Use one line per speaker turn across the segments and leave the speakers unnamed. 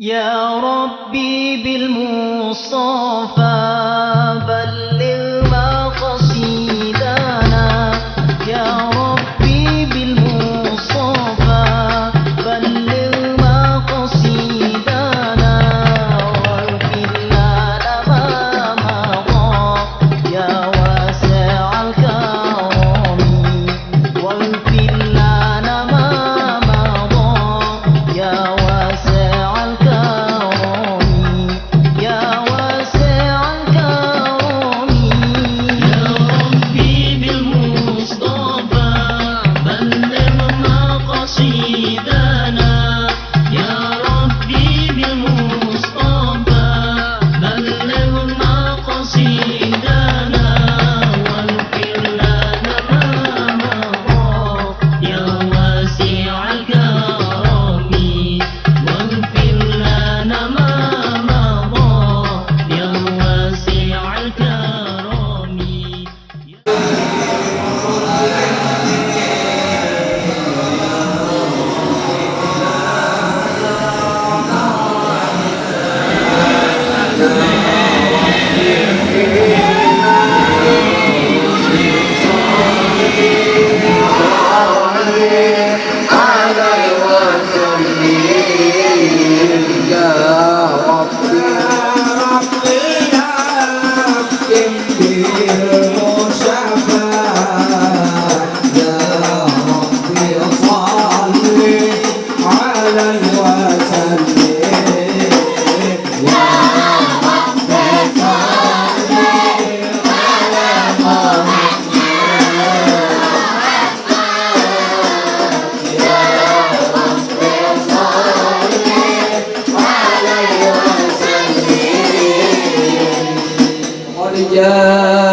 يا ربي بالمصطفى بلغ مقاصدنا. يا ربي بالمصطفى بلغ مقاصدنا واغفر لنا ما مضى يا واسع الكرم. واغفر لنا ما مضى يا واسع الكرم. يا واسع الكرم. يا ربي بالمصطفى بلغ مقاصدنا. يا ربي بالمصطفى بلغ مقاصدنا واغفر لنا ما مضى يا واسع الكرم. واغفر لنا ما مضى يا واسع الكرم.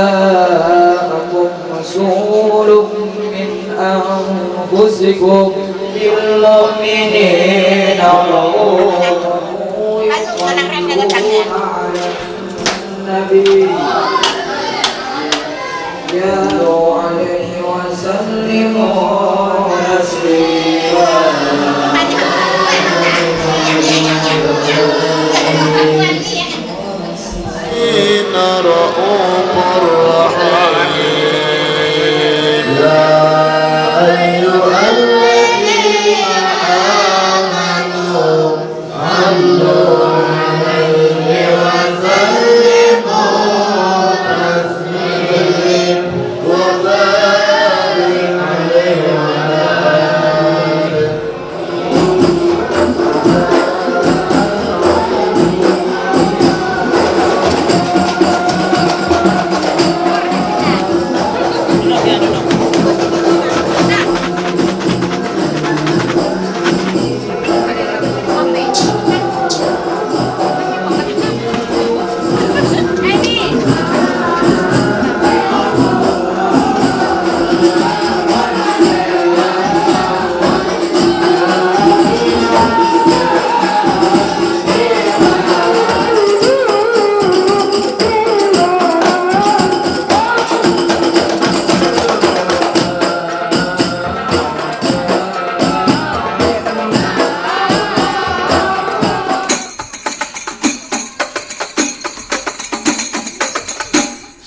جاءكم رسول من أنفسكم بالمؤمنين رؤوف النبي صلوا عليه وسلموا تسليما.
رؤوف رحيم. يا أيها الذين آمنوا صلوا عليه وسلموا تسليما وبارك عليه وعلى آله.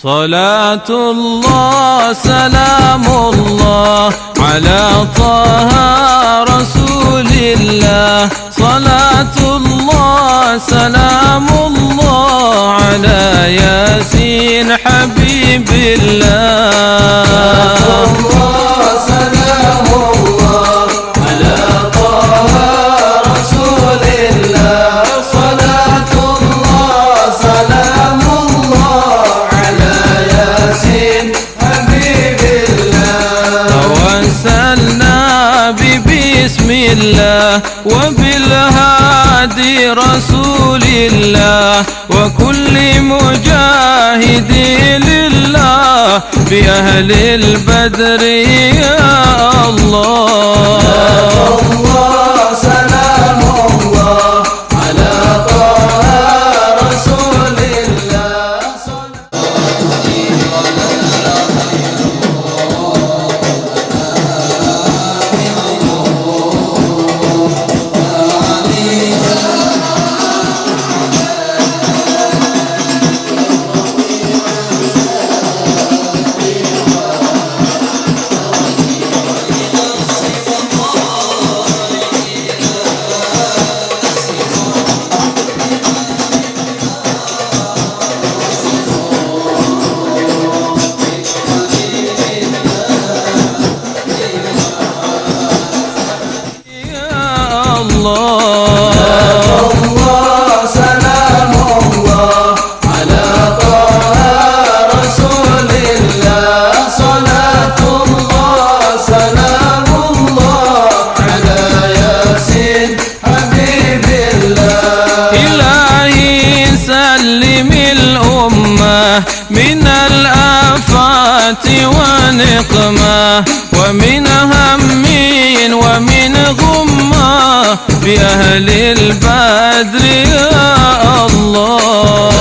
صلاة الله سلام الله على طه رسول الله. صلاة الله سلام الله على ياسين حبيب الله. سلام الله على طه رسول الله. صلاة الله سلام الله حبيب الله. توسلنا ببسم الله وبالهادي رسول الله وكل مجاهد لله بأهل البدر يا الله. سلام الله على طه رسول الله. نقمة ومن هم ومن غمة بأهل البدر يا الله.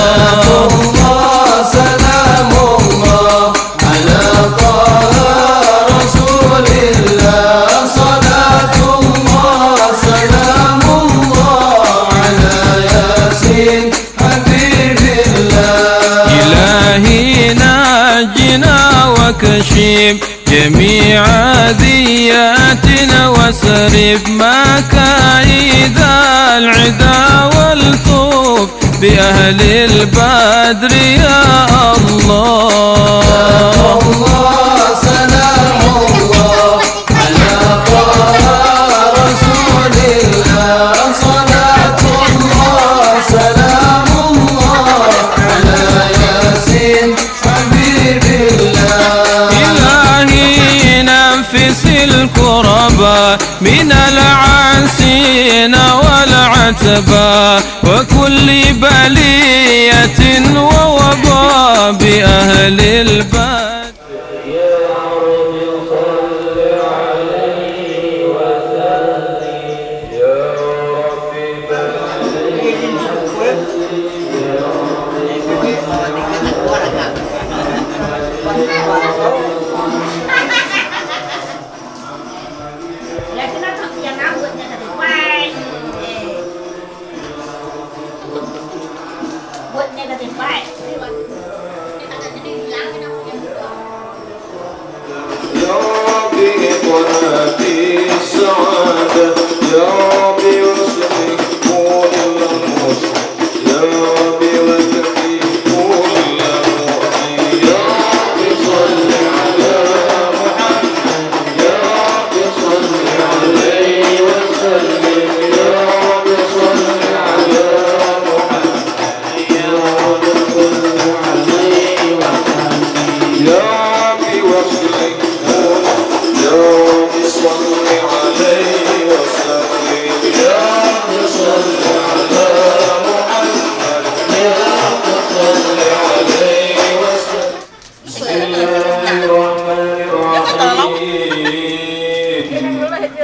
سلام الله على طه رسول الله، صلاة الله سلام الله على ياسين حبيب الله.
إلهي ناجنا وكشف جميع ذياتنا وسرب مكايد العدا والطوف بأهل البدر يا الله.
سلام الله على طه رسول الله، صلاة الله سلام الله على ياسين حبيب الله.
إلهي نفس الكرباء من العاسين والعتبى وكل بلية ووباء بأهل البدر.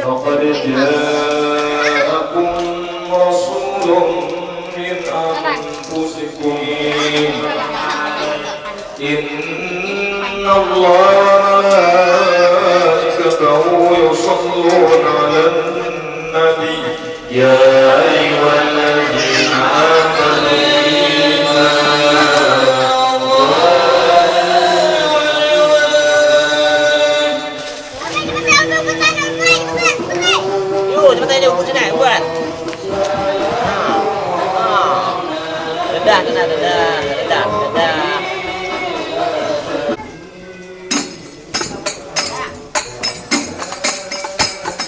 وقد جاءكم رسول من أنفسكم إن الله وملائكته يصلون على النبي يا أيها الذين آمنوا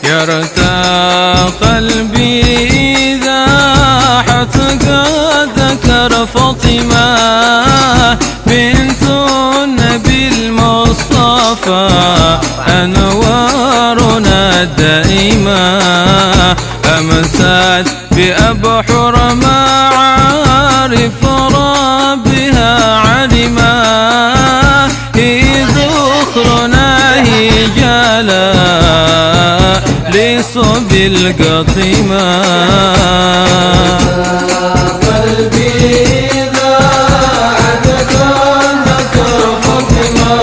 يرتاح قلبي إذا حتى ذكر فاطمة بنت النبي المصطفى أنوارنا الدائمة أمسات بأبحر معارف ربها علما إذ أخرنا هجالا لصب القطيمة
قلبي إذا ذكر فاطمة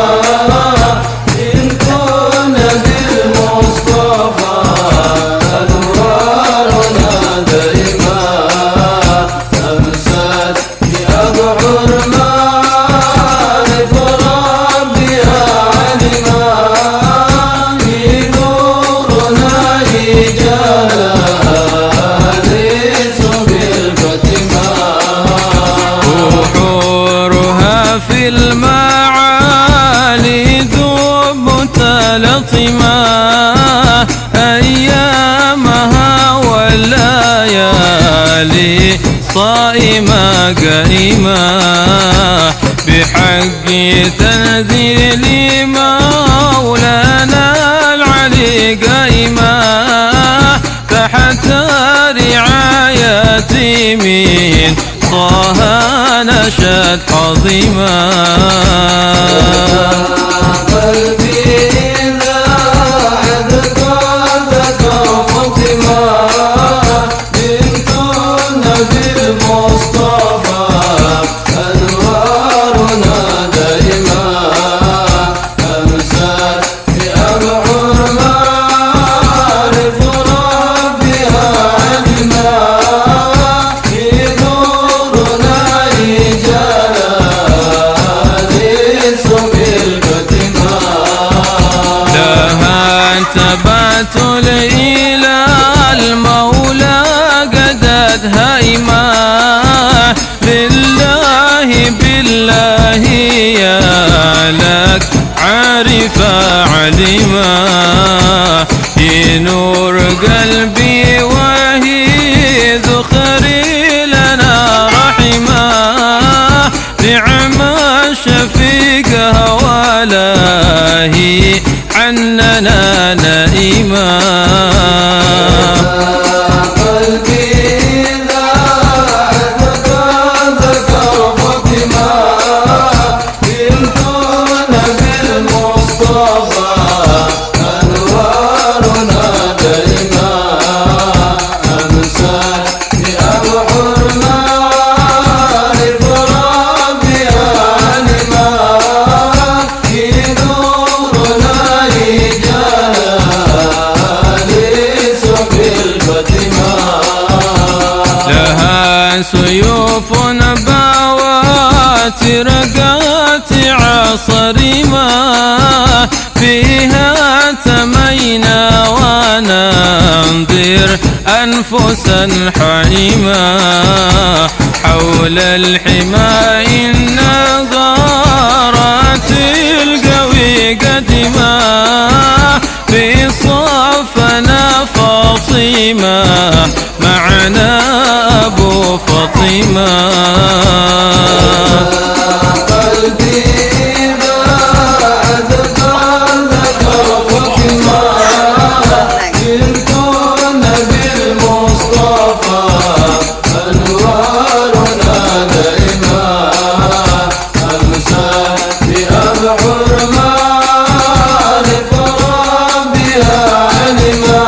بنت النبي المصطفى أنوارنا دائما أمسات بأبحر معارف ربها علما بنورنا رجالا لصب الفاتمة
بحورها في المعالي ذوب متلطمة أيامها والليالي صائمة قائمة بحق تنزيل مولانا العلي قائمة تحت رعاية من طه نشأت عظيمة
قلبي
زاد هيمة لله بالله يا لك عارفة علمة نور قلبي وهي ذخري لنا رحمة نعم الشفيقة ولا هي عننا نائمة سيوف بواتر قاطع صريمة فيها تمينا وننظر أنفسا حريمة حول الحمى إن غارت القوي قدمة في صفنا فاطمة معنا أبو فاطمة قلبي بعد قلبك فاطمة جئتنا بالمصطفى أنوارنا دائما أمسى بأبحر معرف ربها علما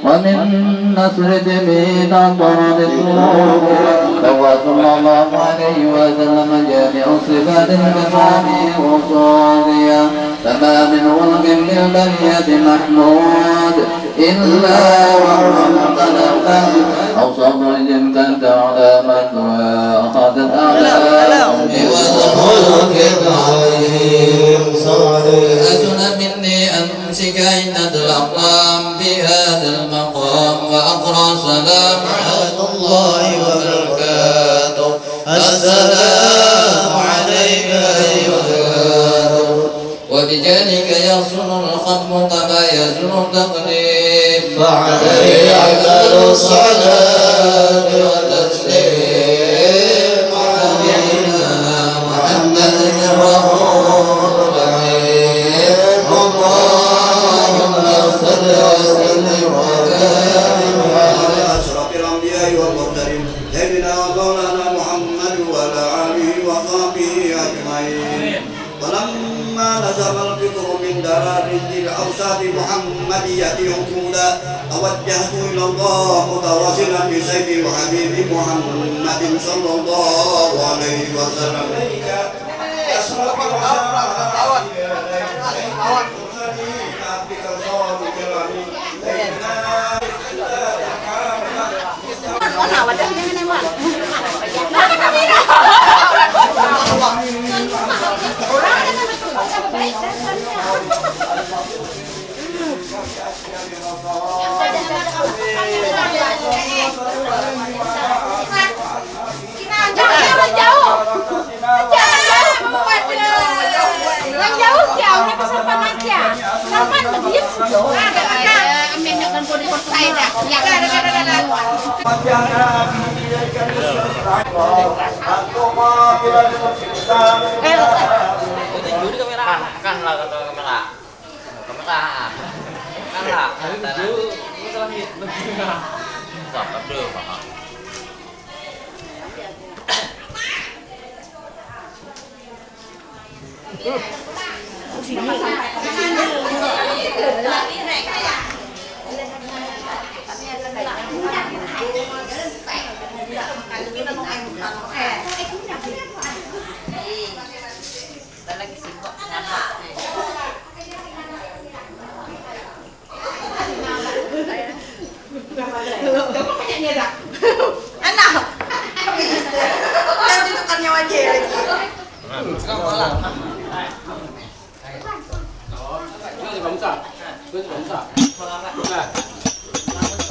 ومن نصر جميل أطرد الطرق صلى الله عليه وسلم جامع صفات المثاني وصاليا فما من خلق بالبرية محمود إلا وحمدنا أو صبر كنت على من وأخذت أعلام وخلق العظيم أسن مني أمسك عند الأقلام بهذا المقام وأقرأ السلام على الله وبركاته السلام عليك أيها وبجانك يصل الختم كما يزن التقديم فعليه أفضل الصلاة والتسليم على محمد الرسول الرحيم اللهم صل وسلم وبارك على
أشرف الأنبياء والمرسلين سيدنا
سيدنا ومولانا محمد وعلى آله وصحبه أجمعين. ولما نزل الفطر من درارج الأوساط محمدية حصولا توجهت إلى الله متواصلا بسيدي وحبيبي محمد صلى الله عليه وسلم.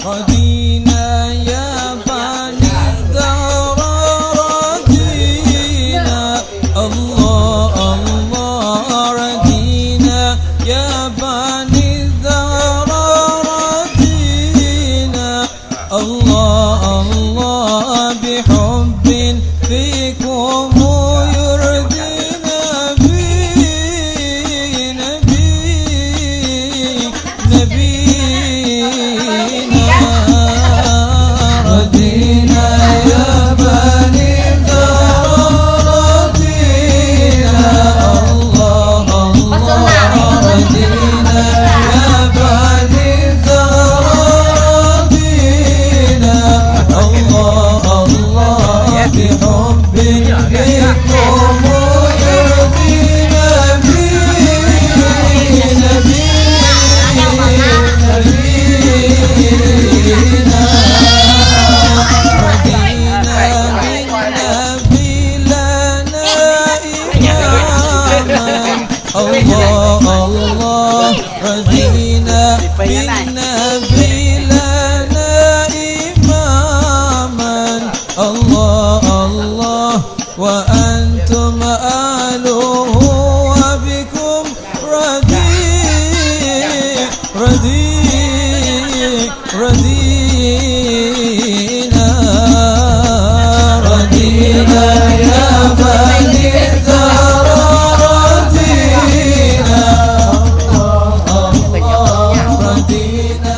رضينا يا بني الزهراء رضينا الله الله رضينا يا بني الزهراء رضينا الله الله بحب فيكم يرضينا نبينا رضينا يا بني الزهراء رضينا الله الله رضينا يا بني الزهراء رضينا الله الله بحب فيكم يرضينا الله رضينا بالنبي لنا إماما الله الله وأنتم آله وبكم رضينا رضينا يا بني الزهراء رضينا رضينا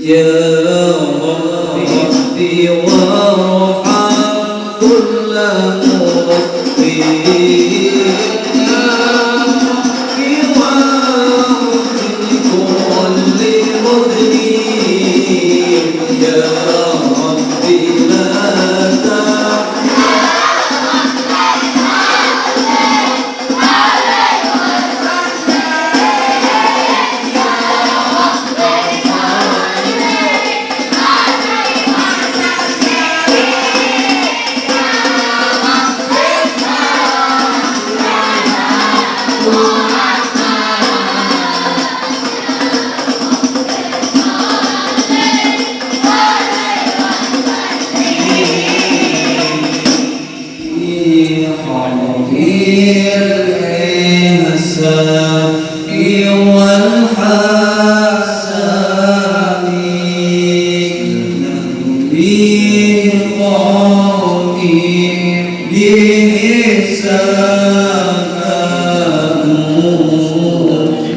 يا ربي وارحم كل مخطئنا واغفر كل مذنب به السماء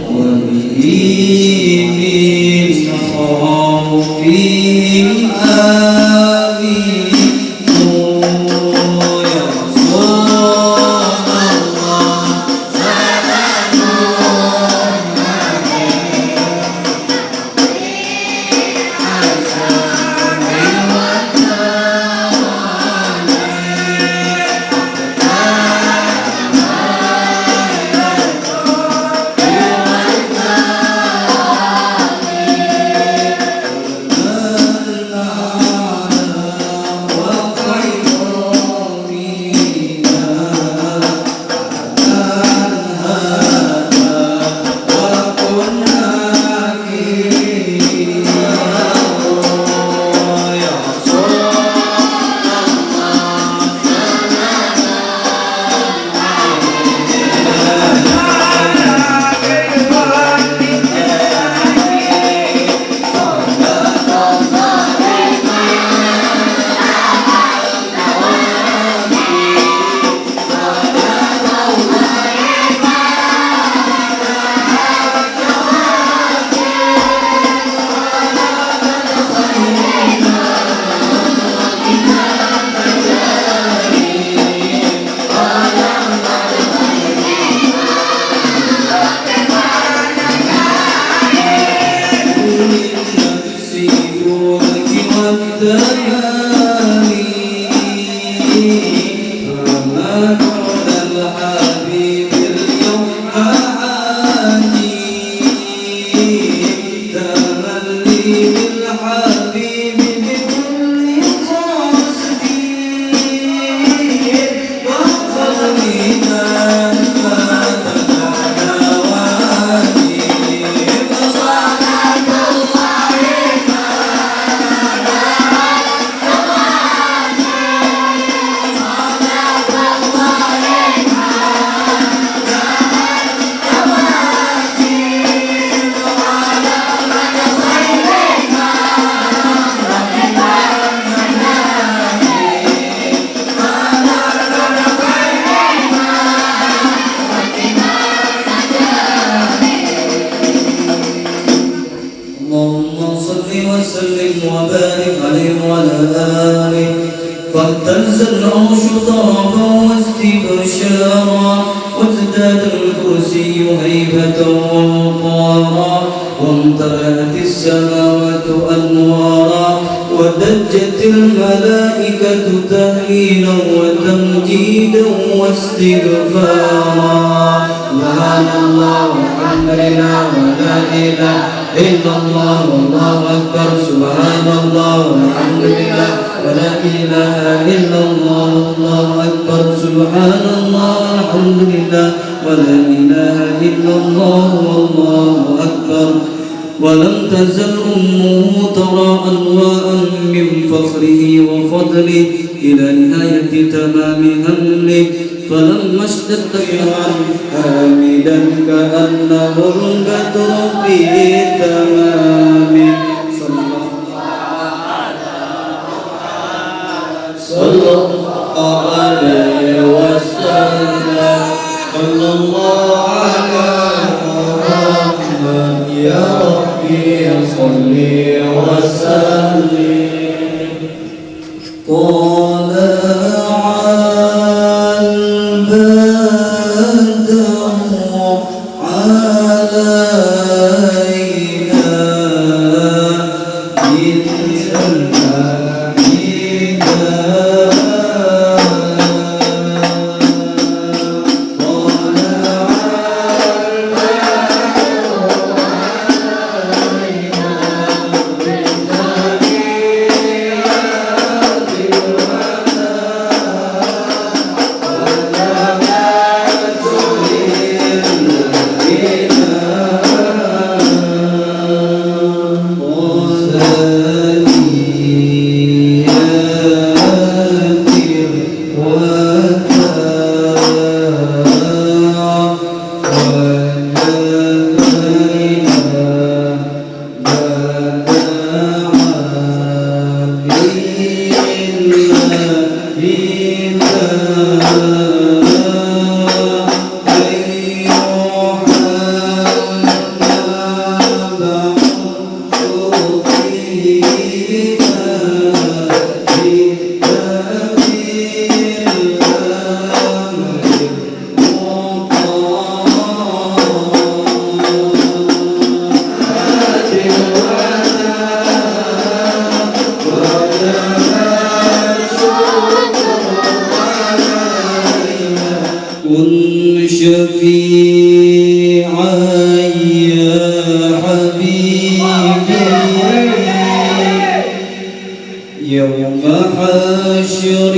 وبه من خوفهم آمنوا يا رسول الله وسلم وبارك عليه وعلى آله فاهتز العرش طربا واستبشارا وازداد الكرسي هيبة ووقارا وامتلأت السماوات أنوارا ودجت الملائكة تهليلا وتمجيدا واستغفارا سبحان الله والحمد لله ولا إله إلا الله والله أكبر سبحان الله والحمد لله ولا إله إلا الله والله أكبر سبحان الله والحمد لله ولا إله إلا الله والله أكبر ولم تزل أمه ترى أنواء من فخره وفضله إلى نهاية تمام همله فلما اشتد بها حامدا كأنه البدر في تمامه صلى الله عليه وسلم صلى الله على محمد يا ربي صل وسلم طلع البدر علينا من إلا يوم حشر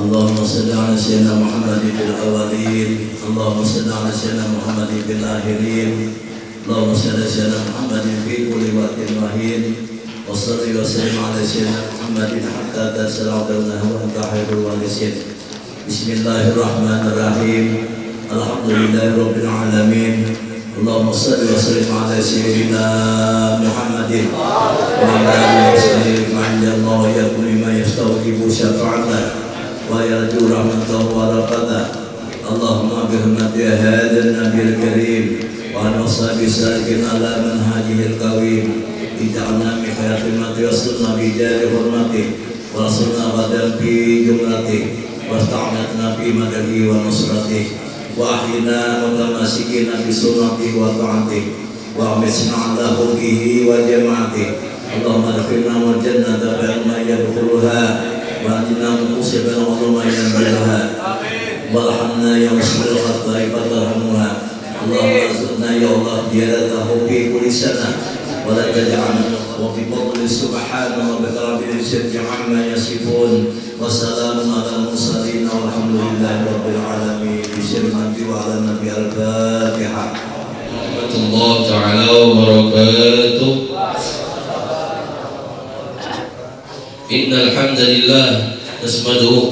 اللهم صل على سيدنا محمد في الأولين اللهم صل على سيدنا محمد في الآخرين اللهم صل على سيدنا محمد في كل وقت وحين وصل وسلم على سيدنا محمد حتى تصل عبدنا وأنت خير الوارثين بسم الله الرحمن الرحيم الحمد لله رب العالمين اللهم صل وسلم على سيدنا محمد وعلى آله وصحبه أجمعين الله يكون ما يستوجب شفاعته ويرجو رحمته ورحمته اللهم بحرمة هذا النبي الكريم وعن أصحاب سالكين على منهجه القويم اجعلنا من خير خدمته وصلنا بجاه حرمته ورسلنا غدا في جملته واستعملتنا في مدده ونصرته وأحينا متمسكين بسنته وطاعته وأمسنا على حبه وجماعته اللهم ادخلنا الجنة بما يدخلها وأنجنا مصيبا وظلما ينبغيها وارحمنا يا مصبر الخطاء فترحمها اللهم ارزقنا يا الله زيادته في كل سنة ولا تجعلنا وفي فضل سبحانه وبكرم الشرك عما يصفون وسلام على المرسلين والحمد لله رب العالمين بشر النبي وعلى النبي الفاتحة
ورحمة الله تعالى وبركاته. إن الحمد لله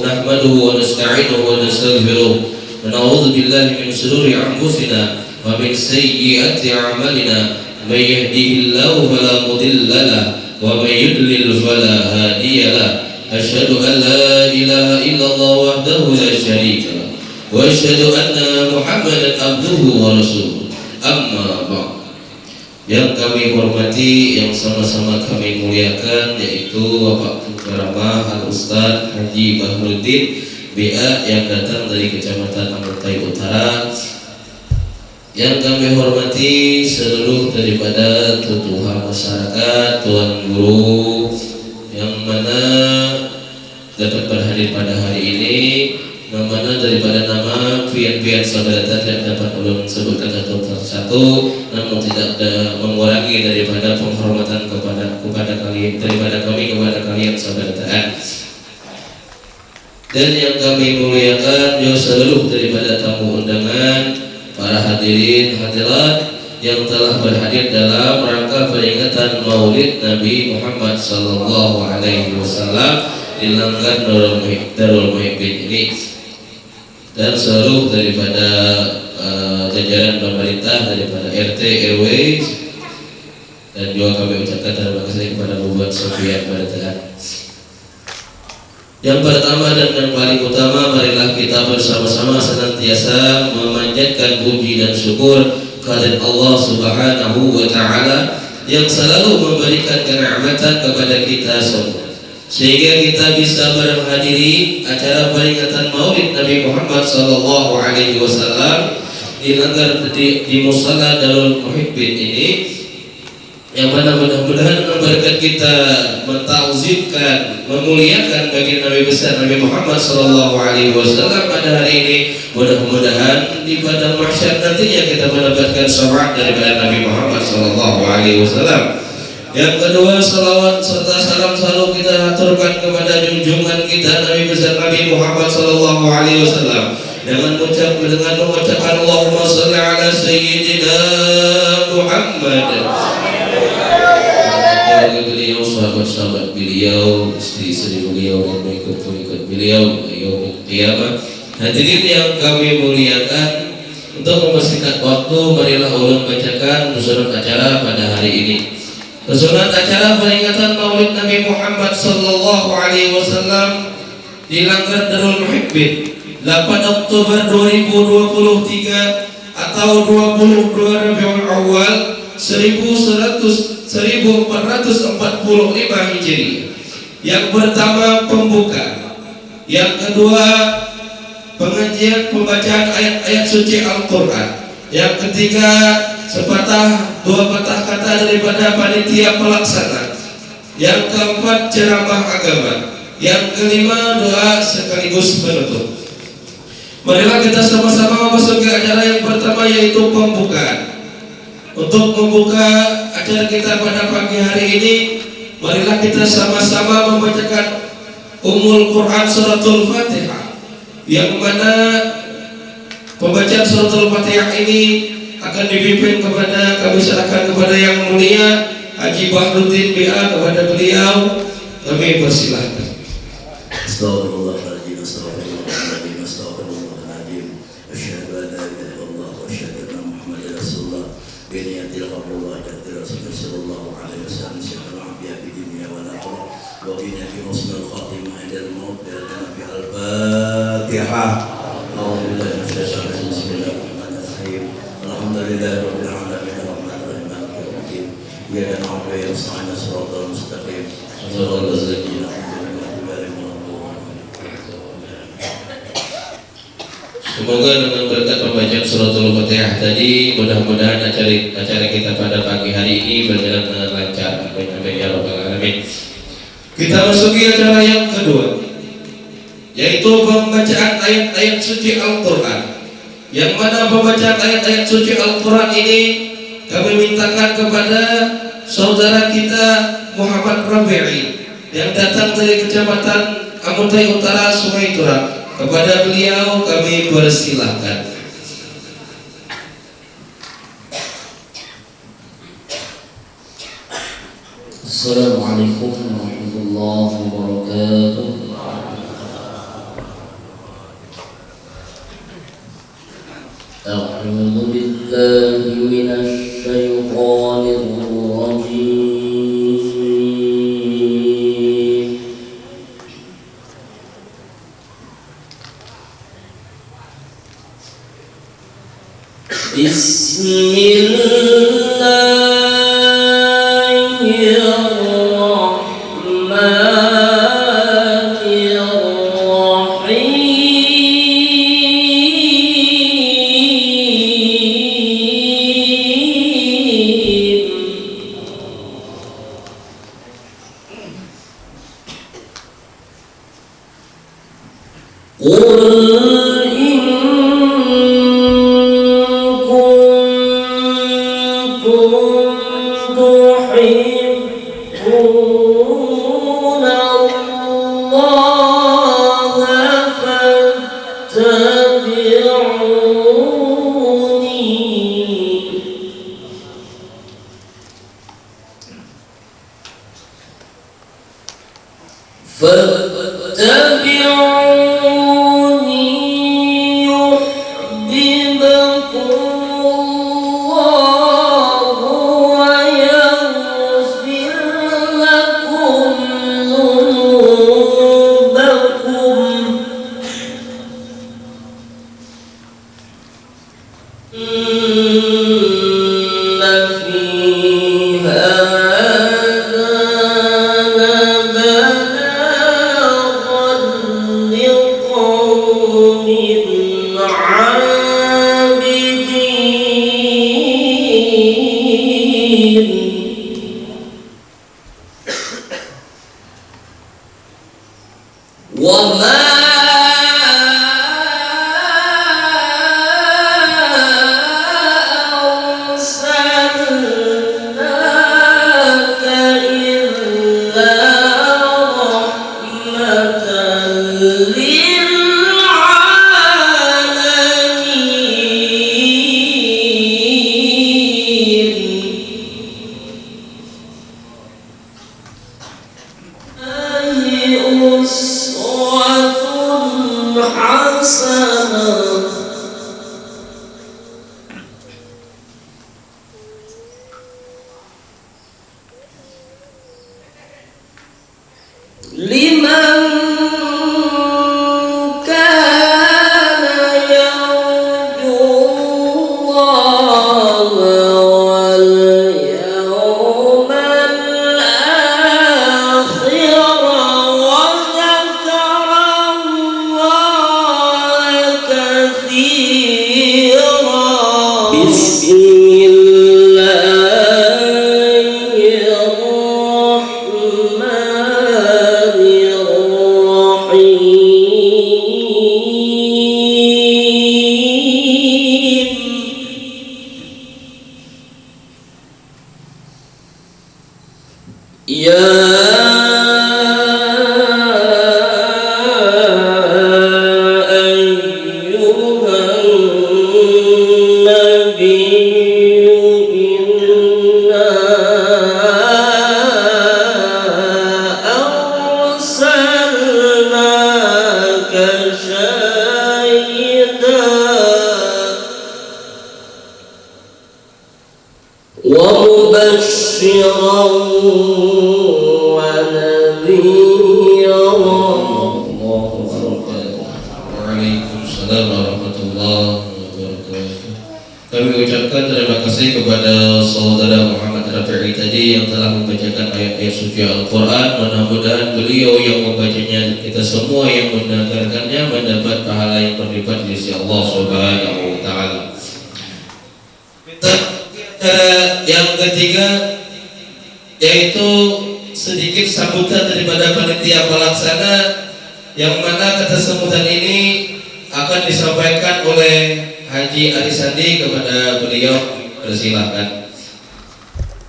نحمده ونستعينه ونستغفره ونعوذ بالله من شرور أنفسنا ومن سيئات أعمالنا من يهده الله فلا مضل له ومن يضلل فلا هادي له أشهد أن لا إله إلا الله وحده لا شريك له وأشهد أن محمدا عبده ورسوله أما بعد. Yang kami hormati, yang sama-sama kami muliakan, yaitu Bapak Keramah Al-Ustaz Haji Bahruddin BA yang datang dari Kecamatan Amurtai Utara. Yang kami hormati seluruh daripada tutuhan masyarakat, tuan guru yang mana dapat berhadir pada hari ini, yang mana daripada nama pian-pian saudara yang dapat ulun sebutkan satu persatu, namun tidak ada mengurangi daripada penghormatan kepada kalian, daripada kami kepada kalian saudara taat. Dan yang kami muliakan juga seluruh daripada tamu undangan, para hadirin hadirat yang telah berhadir dalam rangka peringatan Maulid Nabi Muhammad sallallahu alaihi wasallam di Langgar Darul Muhibbin ini, dan seluruh daripada jajaran pemerintah daripada RT RW, dan juga kami ucapkan terima kasih kepada Bapak Sofian Barataan. Yang pertama dan yang paling utama, marilah kita bersama-sama senantiasa memanjatkan puji dan syukur kehadirat Allah Subhanahu wa taala yang selalu memberikan kenikmatan kepada kita semua, sehingga kita bisa menghadiri acara peringatan Maulid Nabi Muhammad sallallahu alaihi wasallam di Langgar di Musalla Darul Muhibbin ini, yang mana mudah-mudahan berkat kita mentauhidkan, memuliakan bagi Nabi besar Nabi Muhammad sallallahu alaihi wasallam pada hari ini, mudah-mudahan di padang mahsyar nantinya kita mendapatkan syafaat daripada Nabi Muhammad sallallahu alaihi wasallam. Yang kedua, salawat serta salam selalu kita aturkan kepada junjungan kita Nabi besar Nabi Muhammad sallallahu alaihi wasallam dengan mengucapkan Allahumma shalli ala sayyidina Muhammad. Beliau, sahabat-sahabat beliau, istri-istri beliau, dan pengikut-pengikut beliau yaumil qiyamah. Hadirin yang kami muliakan, untuk mempersingkat waktu, marilah ulun bacakan susunan acara pada hari ini. Susunan acara peringatan Maulid Nabi Muhammad sallallahu alaihi wasallam di Langgar Darul Muhibbin 8 Oktober 2023 atau 22 Rabiul Awal 1445 Hijriah. Yang pertama pembuka, yang kedua pengajian pembacaan ayat-ayat suci Al-Quran, yang ketiga dua patah kata daripada panitia pelaksana, yang keempat ceramah agama, yang kelima doa sekaligus penutup. Marilah kita sama-sama memasuki acara yang pertama, yaitu pembukaan. Untuk membuka acara kita pada pagi hari ini, marilah kita sama-sama membacakan Ummul Quran Suratul Fatihah, yang mana pembacaan Suratul Fatihah ini akan dipimpin kepada, kami serahkan kepada yang mulia Haji Bahruddin BA. Kepada beliau kami persilahkan.
Astagfirullahaladzim, astagfirullahaladzim, astagfirullahaladzim. Asyhadu an la ilaha illallah wa asyhadu anna Muhammadar Rasulullah. Biniyatil qabullah jadil Rasulullah sallallahu alaihi wasallam syaitan afiya fi dunya wal akhirah wa biniyati husnul khatimah indal maut ya Nabi al-Fatihah. Alhamdulillah, bismillahirrahmanirrahim. Alhamdulillahirabbil alamin arrahmanir rahim maliki yaumiddin. Iyyaka na'budu wa iyyaka nasta'in shiratal mustaqim shiratal ladzina an'amta alaihim.
Semoga dengan berkat pembacaan Suratul Fatihah tadi, mudah-mudahan acara kita pada pagi hari ini berjalan dengan lancar. Amin ya rabbal alamin. Kita masuki acara yang kedua, yaitu pembacaan ayat-ayat suci Al-Quran. Yang mana pembacaan ayat-ayat suci Al-Quran ini kami mintakan kepada saudara kita Muhammad Rabi'i yang datang dari Kecamatan Amuntai Utara, Sungai Turap. Kepada beliau kami persilahkan.
Assalamualaikum warahmatullahi wabarakatuh. A'udzu billahi minasy syaithanir rajim. فاتبعوني يحببكم الله ويغفر لكم ذنوبكم إن في هذا لبلاغا لقوم عابدين وما أرسلناك إلا رحمة للعالمين أسوة حسنة لمن كان يرجو الله واليوم الآخر وذكر الله كثيرا بسم الله الرحمن الرحيم يا أيها النبي إنا أرسلناك شاهدا ومبشرا ونذيرا.
Waalaikumsalam warahmatullahi wabarakatuh. Kami ucapkan terima kasih kepada saudara Muhammad Rafi'i tadi yang telah membacakan ayat-ayat suci Al-Quran. Mudah-mudahan beliau yang membacanya, kita semua yang mendengarkannya mendapat pahala yang berlipat di sisi Allah Subhanahu wa taala. Yang ketiga yaitu sedikit sambutan daripada panitia pelaksana, yang mana kata sambutan ini akan disampaikan oleh Haji Arisandi kepada beliau. Persilakan.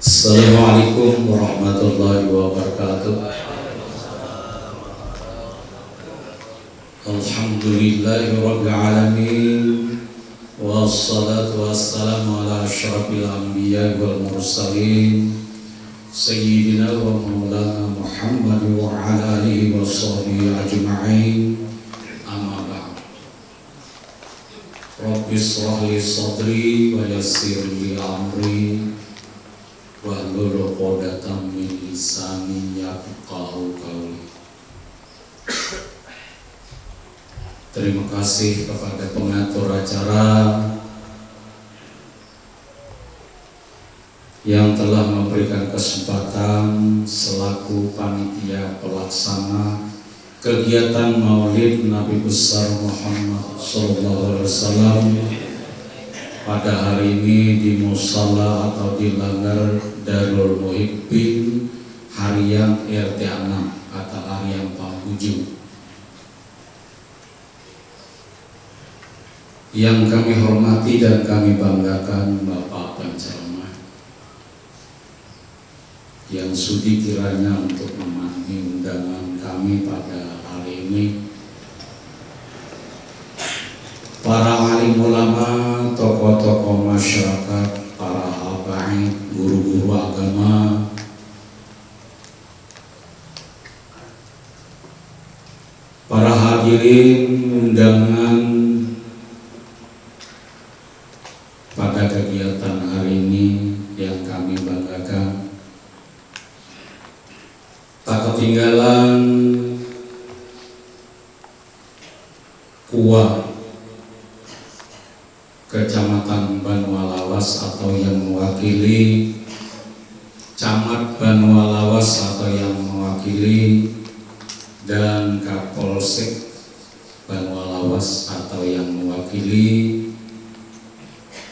Assalamualaikum warahmatullahi wabarakatuh. Alhamdulillahirabbil alamin. Wassalatu wassalamu ala asyrafil anbiya wal mursalin Sayyidina wa maulana Muhammad wa ala alihi wa sahbihi ajma'in. Amma ba'd. Rabbi shrah li sadri wa yassir li amri wahlul 'uqdatam min lisani yafqahu qawli. Terima kasih kepada pengatur acara yang telah memberikan kesempatan selaku panitia pelaksana kegiatan Maulid Nabi besar Muhammad SAW pada hari ini di Musala atau di Langgar Darul Muhibbin Harian RT 6 atau Harian Pambuju. Yang kami hormati dan kami banggakan Bapak Penceramah yang sudi kiranya untuk memenuhi undangan kami pada hari ini, para alim ulama, tokoh-tokoh masyarakat, para habaib, guru-guru agama, hadirin undangan pada kegiatan hari ini yang kami banggakan, tak ketinggalan KUA Kecamatan Banualawas atau yang mewakili Camat Banualawas atau yang mewakili, dan Kapolsek Banualawas atau yang mewakili,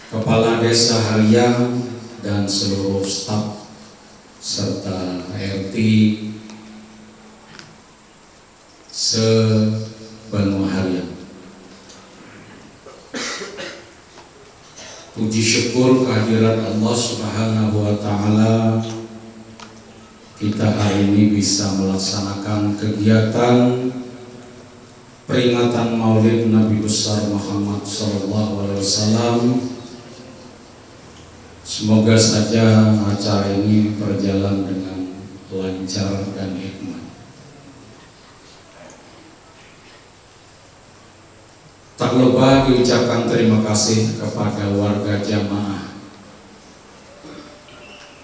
Kepala Desa Harian dan seluruh staf serta RT se-Benua Harian. Puji syukur kehadirat Allah Subhanahu wa Ta'ala, kita hari ini bisa melaksanakan kegiatan peringatan Maulid Nabi besar Muhammad SAW. Semoga saja acara ini berjalan dengan lancar dan hikmat. Tak lupa diucapkan terima kasih kepada warga jamaah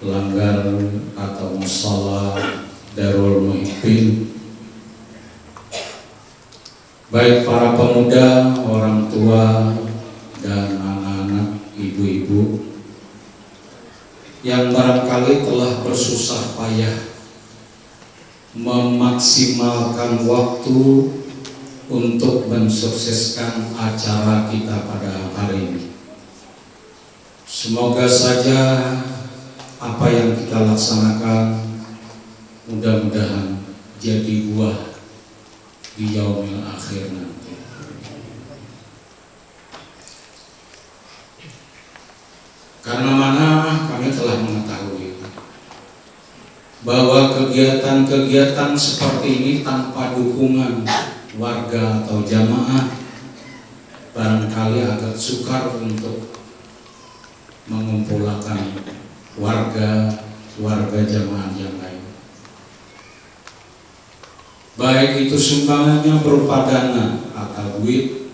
Langgar atau Musala Darul Muhibbin, baik para pemuda, orang tua, dan anak-anak, ibu-ibu yang barangkali telah bersusah payah memaksimalkan waktu untuk mensukseskan acara kita pada hari ini. Semoga saja apa yang kita laksanakan mudah-mudahan jadi buah di yaumil akhir nanti. Karena mana kami telah mengetahui bahwa kegiatan-kegiatan seperti ini tanpa dukungan warga atau jamaah barangkali agak sukar untuk mengumpulkan warga jamaah yang lain. Baik itu sumbangannya berupa dana atau duit,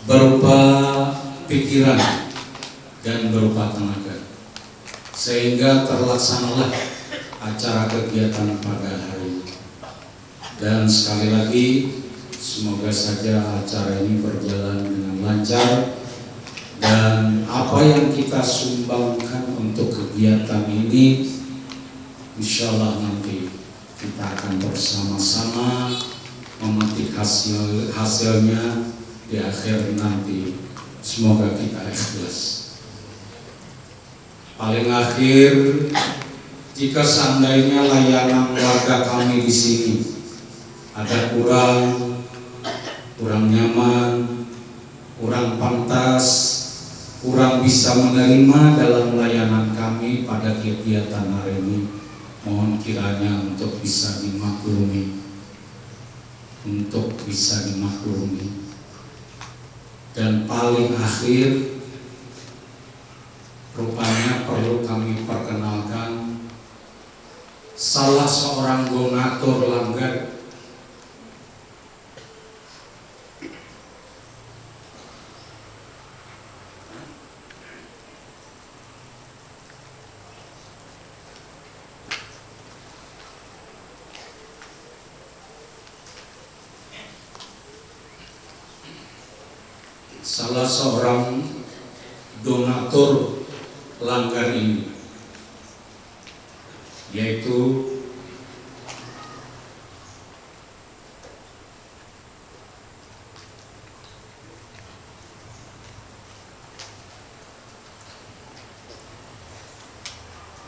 berupa pikiran, dan berupa tenaga, sehingga terlaksanalah acara kegiatan pada hari ini. Dan sekali lagi, semoga saja acara ini berjalan dengan lancar, dan apa yang kita sumbangkan untuk kegiatan ini, insya Allah nanti kita akan bersama-sama memetik hasilnya di akhir nanti. Semoga kita ikhlas. Paling akhir, jika seandainya layanan warga kami di sini ada kurang nyaman, kurang pantas, kurang bisa menerima dalam layanan kami pada kegiatan hari ini, mohon kiranya untuk bisa dimaklumi, dan paling akhir rupanya perlu kami perkenalkan salah seorang donatur Langgar Langgar ini, yaitu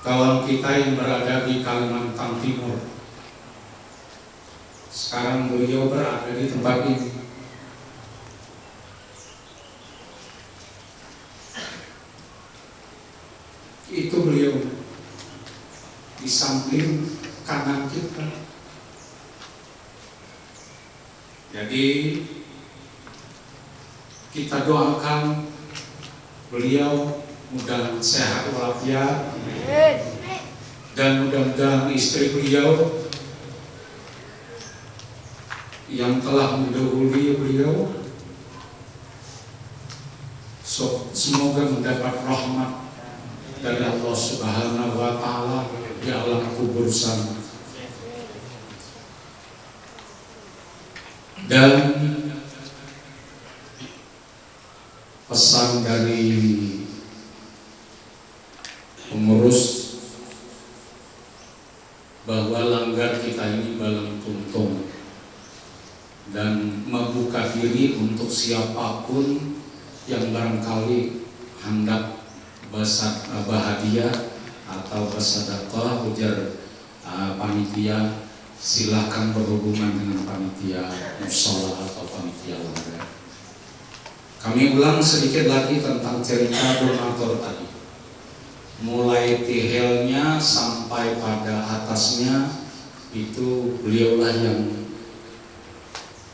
kawan kita yang berada di Kalimantan Timur. Sekarang beliau berada di tempat ini. Itu beliau di samping kanan kita. Jadi kita doakan beliau mudah sehat walafiat, dan mudah-mudahan istri beliau yang telah mendahului beliau, semoga mendapat rahmat dari Allah Subhanahu wa Ta'ala di alam kubur sana. Dan pesan dari pengurus bahwa langgar kita ini balang tuntung dan membuka diri untuk siapapun yang barangkali hendak bahagia atau bersedekah, ujar panitia, silakan berhubungan dengan panitia mushola atau panitia langgar. Kami ulang sedikit lagi tentang cerita donatur tadi. Mulai tihelnya sampai pada atasnya itu beliaulah yang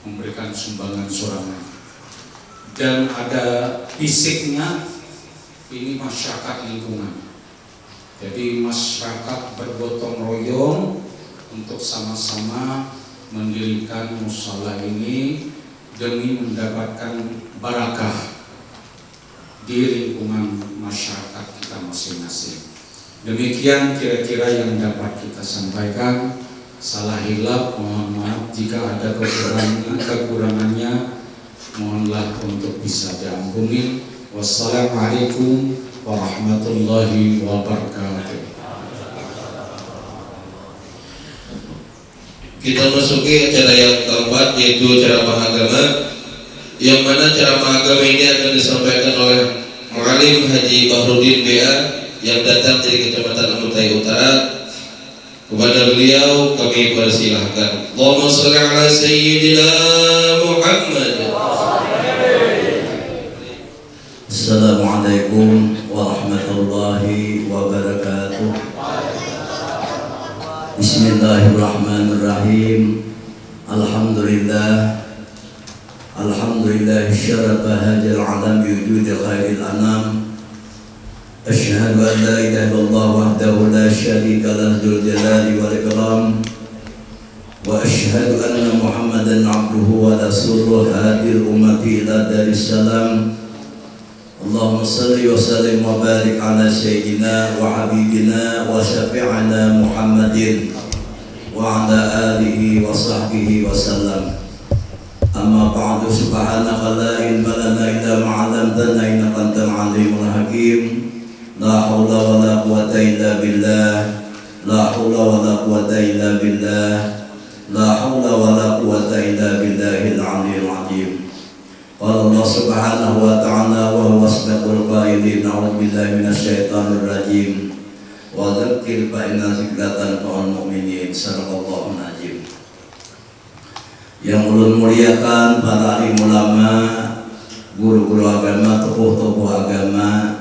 memberikan sumbangan sumbangan. Dan ada fisiknya, ini masyarakat lingkungan. Jadi masyarakat bergotong royong untuk sama-sama mendirikan mushola ini demi mendapatkan barakah di lingkungan masyarakat kita masing-masing. Demikian kira-kira yang dapat kita sampaikan. Salah hilaf, mohon maaf jika ada kekurangannya, mohonlah untuk bisa diampuni. Wassalamualaikum warahmatullahi wabarakatuh.
Kita masuki acara yang keempat, yaitu ceramah agama, yang mana ceramah agama ini akan disampaikan oleh Mu'alim Haji Bahrudin BA yang datang dari Kecamatan Amutai Utara. Kepada beliau kami persilahkan. Allahumma shalli ala sayyidina Muhammad.
Assalamualaikum warahmatullahi wabarakatuh. Bismillahirrahmanirrahim. Alhamdulillah. Alhamdulillah syarafa hadzal alam bi wujudi khairil anam. Asyhadu an la ilaha illallah wahdahu la syarika lahu dzul jalali wal ikram. Wa asyhadu anna Muhammadan abduhu wa rasuluhu hadil ummati ila daris salam. Allahumma salli wa sallim wa barik ala sayyidina wa habibina wa syafi'ina Muhammadin wa ala alihi wa sahbihi wa sallam. Amma ba'du, subhanaka la ilma lana illa ma 'allamtana innaka antal alimul hakim. La haula wa la quwwata illa billah. La haula wa la quwwata illa billah. La haula wa la quwwata illa billahil aliyyil azim. Qala Allah subhanahu wa ta'ala wa huwa asdaqul qailin. A'udzu billahi minasyaitonir rajim. Wa dzakir fa inna dzikrata tanfa'ul mu'minin. Sadaqallahul azim. Yang ulun muliakan para alim ulama, guru-guru agama, tokoh-tokoh agama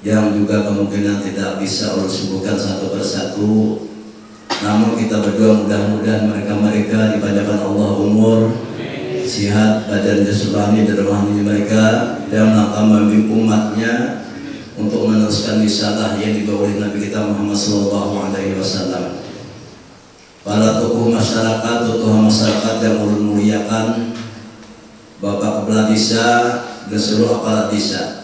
yang juga kemungkinan tidak bisa ulun sebutkan satu persatu, namun kita berdoa mudah-mudahan mereka dipanjangkan Allah umur, sihat, badan jasmani dan rohani mereka, dan membimbing umatnya untuk meneruskan risalah yang dibawa oleh Nabi kita Muhammad SAW. Para tokoh masyarakat yang ulun muliakan, Bapak Kepala Desa dan seluruh aparat desa.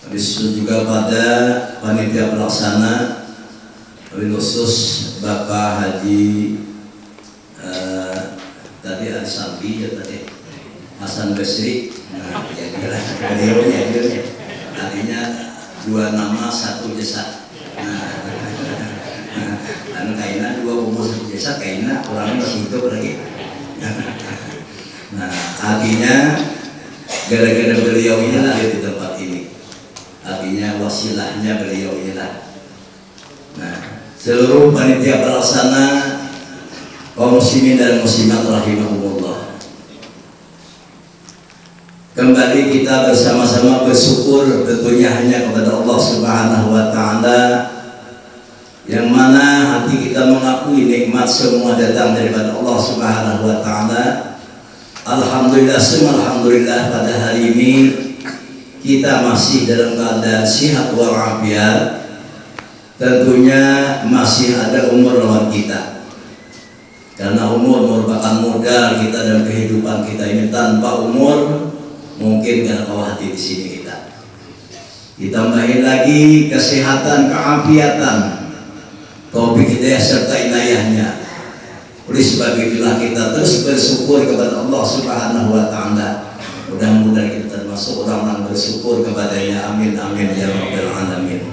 Habis itu juga pada panitia pelaksana, lebih khusus Bapak Haji tadi ada Sambi ya tadi Hasan Basri. Nah, beliau artinya dua nama satu jasa. Anu kaina dua umur satu jasa, kaina orangnya masih hidup lagi. Nah, artinya gara-gara beliau inilah di tempat ini. Artinya wasilahnya beliau inilah. Nah, seluruh panitia pelaksana, kaum muslimin dan muslimat rahimahumullah. Kembali kita bersama-sama bersyukur tentunya hanya kepada Allah Subhanahu wa Ta'ala, yang mana hati kita mengakui nikmat semua datang daripada Allah Subhanahu wa Ta'ala. Alhamdulillah, semua alhamdulillah pada hari ini kita masih dalam keadaan sihat walafiat. Tentunya masih ada umur lawan kita. Karena umur merupakan modal kita dalam kehidupan kita ini. Tanpa umur mungkin gak kau hati di sini kita. Ditambahin lagi kesehatan, keafiatan, taufik hidayah serta inayahnya. Oleh sebab itulah kita terus bersyukur kepada Allah Subhanahu wa Ta'ala. Mudah-mudahan kita termasuk orang-orang bersyukur kepadanya. Amin amin ya rabbal alamin.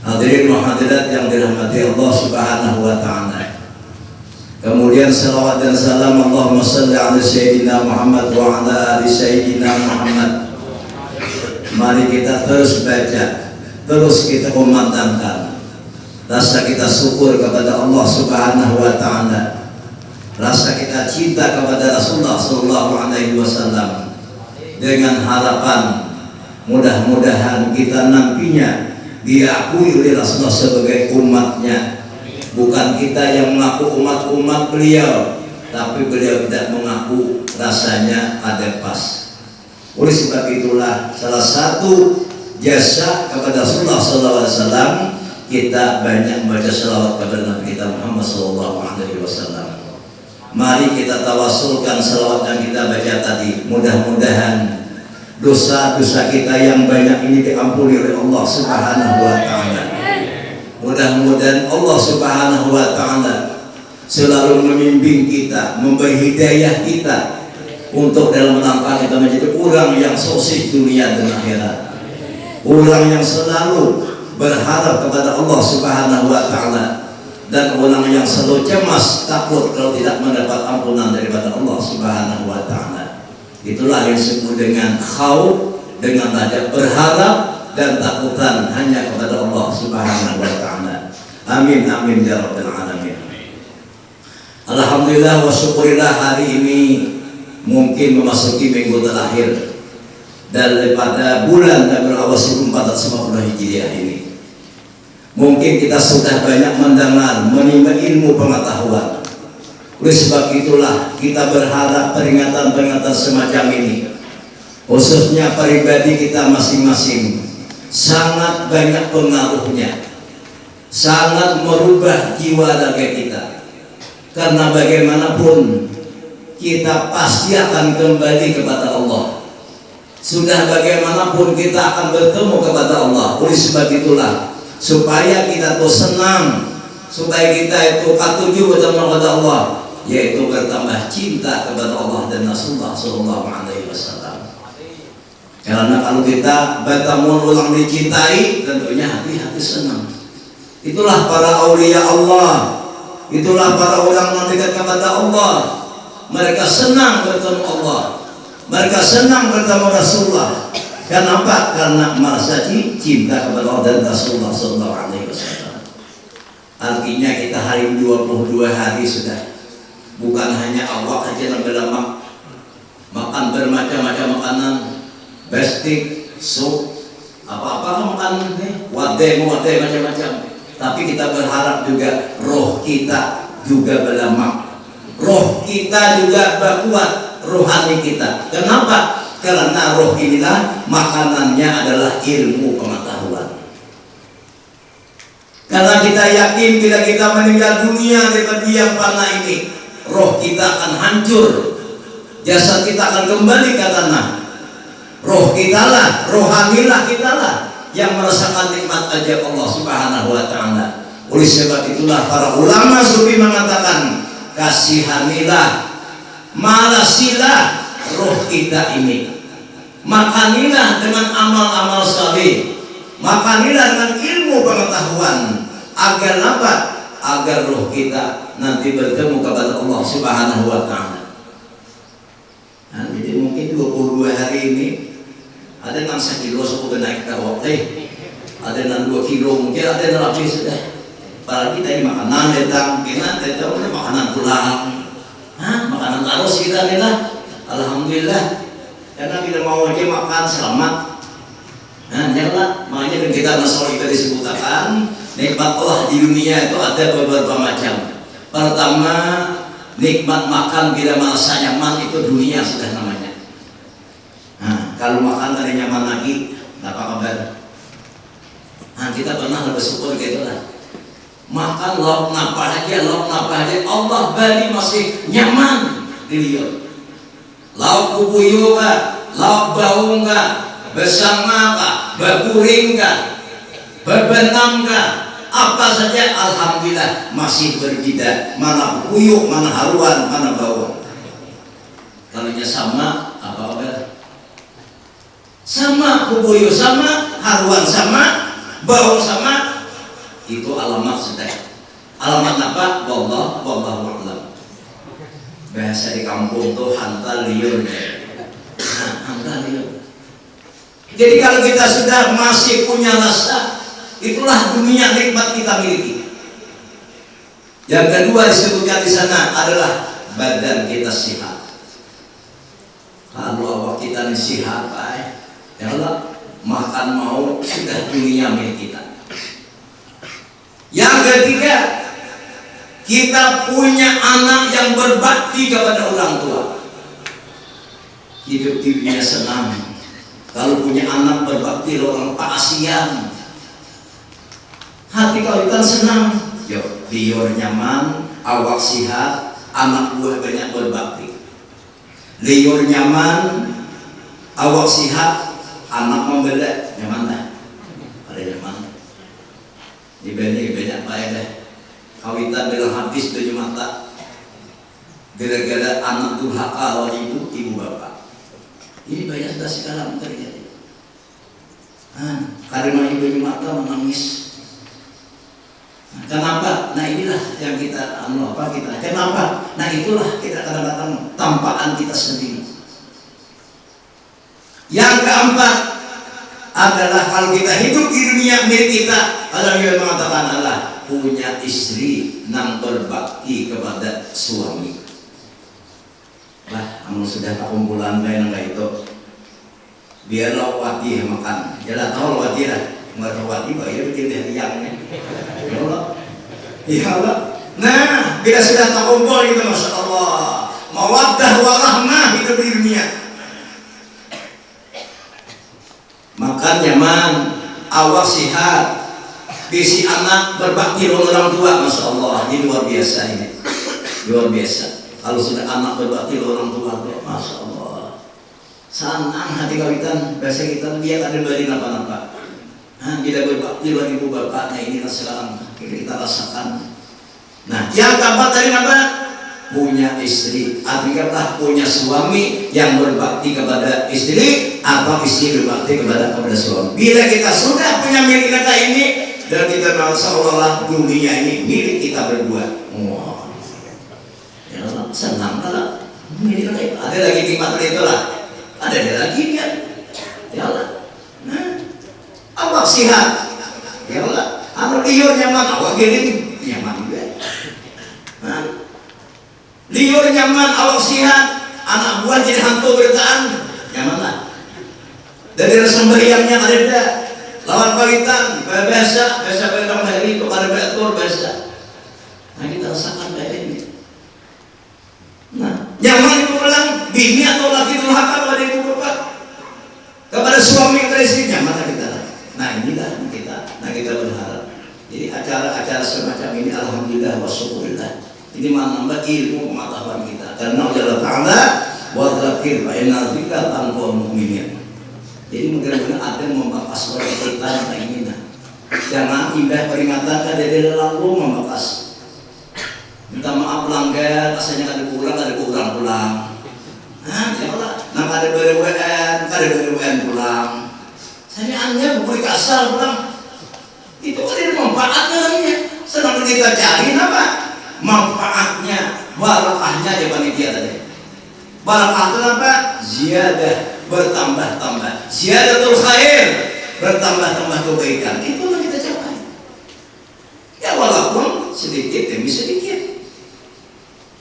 Hadirin wa hadirat yang dirahmati Allah Subhanahu wa Ta'ala. Kemudian salawat dan salam Allahumma salli ala Sayyidina Muhammad wa ala ali Sayyidina Muhammad. Mari kita terus baca, terus kita kumandangkan rasa kita syukur kepada Allah Subhanahu wa Ta'ala, rasa kita cinta kepada Rasulullah Sallallahu Alaihi Wasallam, dengan harapan mudah-mudahan kita nantinya diakui oleh Rasulullah sebagai umatnya. Bukan kita yang mengaku umat beliau, tapi beliau tidak mengaku, rasanya ada pas. Oleh sebab itulah salah satu jasa kepada Rasulullah SAW, kita banyak membaca salawat kepada Nabi kita Muhammad SAW. Mari kita tawasulkan salawat yang kita baca tadi. Mudah-mudahan dosa-dosa kita yang banyak ini diampuni oleh Allah Subhanahu wa Ta'ala. Mudah-mudahan Allah Subhanahu wa Ta'ala selalu membimbing kita, memberi hidayah kita untuk dalam melangkah kita menjadi orang yang sukses dunia dan akhirat, orang yang selalu berharap kepada Allah Subhanahu wa Ta'ala, dan orang yang selalu cemas takut kalau tidak mendapat ampunan daripada Allah Subhanahu wa Ta'ala. Itulah yang disebut dengan khauf, dengan ada berharap dan takutan hanya kepada Allah Subhanahu wa Ta'ala. Amin amin ya rabbal alamin. Alhamdulillah wa syukurillah, hari ini mungkin memasuki minggu terakhir daripada bulan Rabiul Awwal 1440 Hijriah ini. Mungkin kita sudah banyak mendengar, menimba ilmu pengetahuan. Oleh sebab itulah kita berharap peringatan-peringatan semacam ini, khususnya pribadi kita masing-masing, sangat banyak pengaruhnya, sangat merubah jiwa raga kita. Karena bagaimanapun kita pasti akan kembali kepada Allah. Sudah bagaimanapun kita akan bertemu kepada Allah. Oleh sebab itulah, supaya kita tuh senang, supaya kita itu katuju kepada Allah, yaitu bertambah cinta kepada Allah dan Rasulullah Sallallahu Alaihi Wasallam. Karena kalau kita bertemu ulang dicintai, tentunya hati-hati senang. Itulah para aulia Allah, itulah para orang yang dekat kepada Allah. Mereka senang bertemu Allah, mereka senang bertemu Rasulullah. Kenapa? Karena merasa cinta kepada Allah dan Rasulullah Sallallahu Alaihi Wasallam. Artinya kita hari 22 hari sudah, bukan hanya awak saja yang berlemak, makan bermacam-macam makanan, bestik, sup, apa-apa makanan, wadai macam-macam. Tapi kita berharap juga roh kita juga berlemak, roh kita juga berkuat, rohani kita. Kenapa? Karena roh inilah makanannya adalah ilmu pengetahuan. Karena kita yakin bila kita meninggal dunia dari yang fana ini, roh kita akan hancur, jasad kita akan kembali ke tanah. Roh kita lah, rohanilah kita lah yang merasakan nikmat ajab Allah Subhanahu wa Ta'ala. Oleh sebab itulah para ulama sufi mengatakan, kasihanilah, malasilah roh kita ini, makanilah dengan amal-amal saleh, makanilah dengan ilmu pengetahuan, agar apa? Agar roh kita nanti bertemu kepada Allah Subhanahu wa Ta'ala. Nah, jadi mungkin 22 hari ini ada yang 1 kilo suku naik tawak, ada yang 2 kilo, mungkin ada yang lebih sudah. Para kita ini makanan datang, kita makanan pulang, makanan terus kita nih lah. Alhamdulillah, karena kita mau aja makan selamat. Nah, janganlah, makanya kita masalah kita disebutkan nikmat Allah di dunia itu ada beberapa macam. Pertama, nikmat makan bila merasa nyaman, itu dunia sudah namanya. Nah, kalau makan ada nyaman lagi, apa kabar? Nah, kita pernah bersyukur gitu lah. makan lauk napa aja, Allah bari masih nyaman dilihat. Lauk kubuyu kah, lauk bau kah, bersama kah, berguring kah, berbenam kah, apa saja alhamdulillah masih berbeda, mana buyuk, mana haruan, mana bau. Kalau sama apa? Sama kubuyu, sama haruan, sama bau, sama, itu alamat sudah. Alamat apa? Wallahu a'lam. Bahasa di kampung tuh hantar liur. Hantar liur. Jadi kalau kita sudah masih punya rasa, itulah dunia nikmat kita miliki. Yang kedua disebutkan di sana adalah badan kita sehat. Kalau awak kita ini sehat, ya Allah, makan mau sudah dunia milik kita. Yang ketiga, kita punya anak yang berbakti kepada orang tua. Hidup di dunia senang. Kalau punya anak berbakti orang tak kasihan. Hati kalian senang. Yo, liur nyaman, awak sehat, anak buah banyak berbakti. Liur nyaman, awak sehat, anak membela nyaman tak? Ada nyaman. Di banyak baik deh. Kawitan bilang habis 7 mata. Gara-gara anak durhaka oleh ibu bapak. Ini banyak sudah sekarang terjadi. Karena ibu mata menangis. Kenapa? Nah inilah yang kita kenapa? Nah itulah kita kadang-kadang tampakan kita sendiri. Yang keempat adalah kalau kita hidup di dunia milik kita, Allah yang mengatakan Allah punya istri yang berbakti kepada suami. Lah, kamu sudah tak kumpulan lain enggak itu? Biarlah wati makan. Jalan tahu wati lah. Nggak wati bayar bikin yang ya Allah. Ya Allah. Nah, bila sudah tak kumpul itu masya Allah. Mawaddah warahmah hidup di dunia. Makan nyaman, awak sehat, bisi anak berbakti orang tua, masya Allah, ini luar biasa ini, luar biasa. Kalau sudah anak berbakti orang tua, masya Allah, senang hati kawitan, bahasa kita dia ada beri napa-napa. Kita berbakti luar ibu bapak, nah inilah sekarang kita rasakan. Nah, yang keempat tadi apa? Punya istri, artinya punya suami yang berbakti kepada istri atau istri berbakti kepada suami. Bila kita sudah punya milik kita ini dan kita tahu seolah-olah dunia ini milik kita berdua, wah, ya Allah, senang lah milik kita. Ada lagi nikmat itu lah, ada lagi kan, ya Allah. Nah, awak sehat, ya Allah. Anu liur nyaman, awak giring nyaman juga. Nah, liur nyaman, awak sehat, anak buah jadi hantu bertaan, nyaman lah. Dari semberiannya ada lawan palitan, biasa berendam hari itu ada betul biasa. Nah kita rasakan kayak ini. Nah, nyaman itu pulang bini atau laki durhaka kepada ibu bapak, kepada suami kepada istri nyaman kita. Nah inilah kita berharap. Jadi acara-acara semacam ini alhamdulillah wa syukurillah. Ini menambah ilmu pengetahuan kita. Karena Allah Ta'ala wa dzakir fa inna dzikra tanfa'ul mu'minin. Jadi mudah-mudahan ada membakas orang kita kayak ini. Jangan indah peringatan kada lalu membakas. Minta maaf pelanggan, rasanya kada kurang pulang. Nah, ya Allah, nang ada BWN pulang. Saya anggap beri kasar pulang. Itu kan ada manfaatnya namanya. Sedang kita cari apa? Manfaatnya, barakahnya ya panitia tadi. Barakah itu apa? Ziyadah, bertambah-tambah. Ziyadatul khair, bertambah-tambah kebaikan. Itulah kita capai. Ya walaupun sedikit demi sedikit.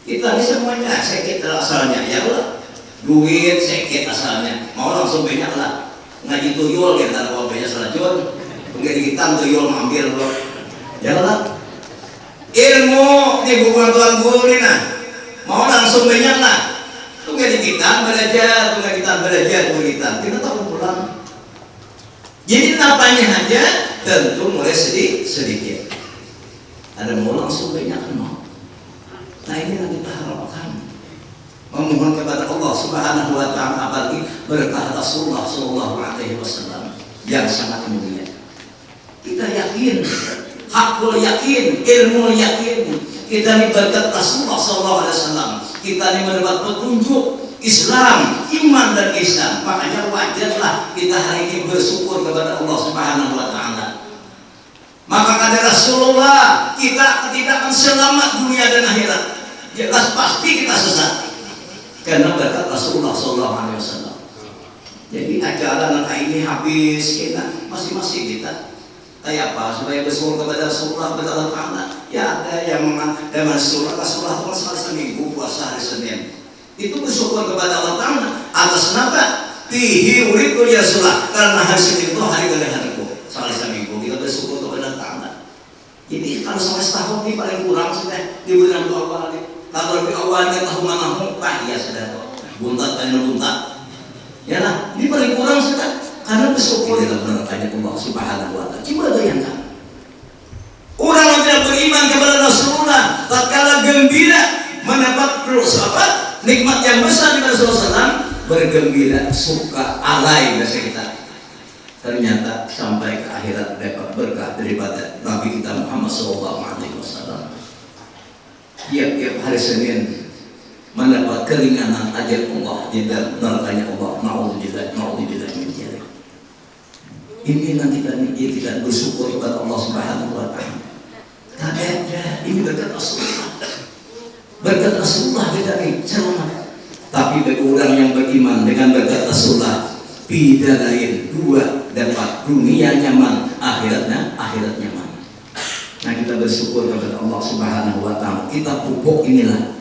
Kita ini semuanya sedikit asalnya. Ya Allah, duit sedikit asalnya. Mau langsung banyak lah. Ngaji tuyul kita kalau banyak selajur. Mungkin kita tuyul mengambil loh. Ya Allah, ilmu di buku tuan guru ini nah. Mau langsung banyak lah. Tunggu kita belajar, kita tahu pulang. Jadi napanya aja tentu mulai sedikit. Ada mau langsung banyak kan mau. Nah ini yang kita harapkan. Memohon kepada Allah Subhanahu wa Ta'ala, apalagi berkah Rasulullah Sallallahu Alaihi Wasallam yang sangat mulia. Kita yakin, hakul yakin, ilmu yakin. Kita ini berkat Rasulullah Sallallahu Alaihi Wasallam. Kita ini mendapat petunjuk Islam, iman dan ihsan. Makanya wajarlah kita hari ini bersyukur kepada Allah Subhanahu Wa Ta'ala. Maka kata Rasulullah, kita tidak akan selamat dunia dan akhirat. Jelas pasti kita sesat. Karena berkat Rasulullah Sallallahu Alaihi Wasallam. Jadi acara nanti ini habis kita masing-masing kita. Kayak apa supaya bersyukur kepada Rasulullah kepada Allah Ta'ala? Ya ada yang dengan Rasulullah itu sekali seminggu puasa hari Senin. Itu bersyukur kepada Allah Ta'ala atas napa? Fihi uridu ya Rasulullah, karena hari Senin itu hari kelebihanku. Sekali seminggu kita bersyukur kepada Allah Ta'ala. Jadi kalau sampai setahun ini paling kurang sudah di bulan awal ini. Kalau lebih awalnya tahu mana mumpah ya sudah buntat dan buntat. Ya lah, ini paling kurang sudah. Karena bersyukur dalam menerangkannya Allah Subhanahu wa Ta'ala. Coba bayangkan, orang yang tidak beriman kepada Rasulullah tatkala gembira mendapat nikmat yang besar dari Rasulullah, bergembira, suka, alay bahasa kita. Ternyata sampai ke akhirat dapat berkah daripada Nabi kita Muhammad Sallallahu Alaihi Wasallam. Tiap-tiap hari Senin mendapat keringanan ajal Allah di dalam nerakanya Allah. Na'udzubillah min dzalik. Ini nanti kita bersyukur kepada Allah Subhanahu wa Ta'ala. Ada ini berkat Rasulullah. Berkat Rasulullah kita ini selamat. Tapi bagi orang yang beriman dengan berkat Rasulullah, beda lain, dua dapat dunia nyaman, akhirat nyaman. Nah kita bersyukur kepada Allah Subhanahu wa Ta'ala. Kita pupuk inilah.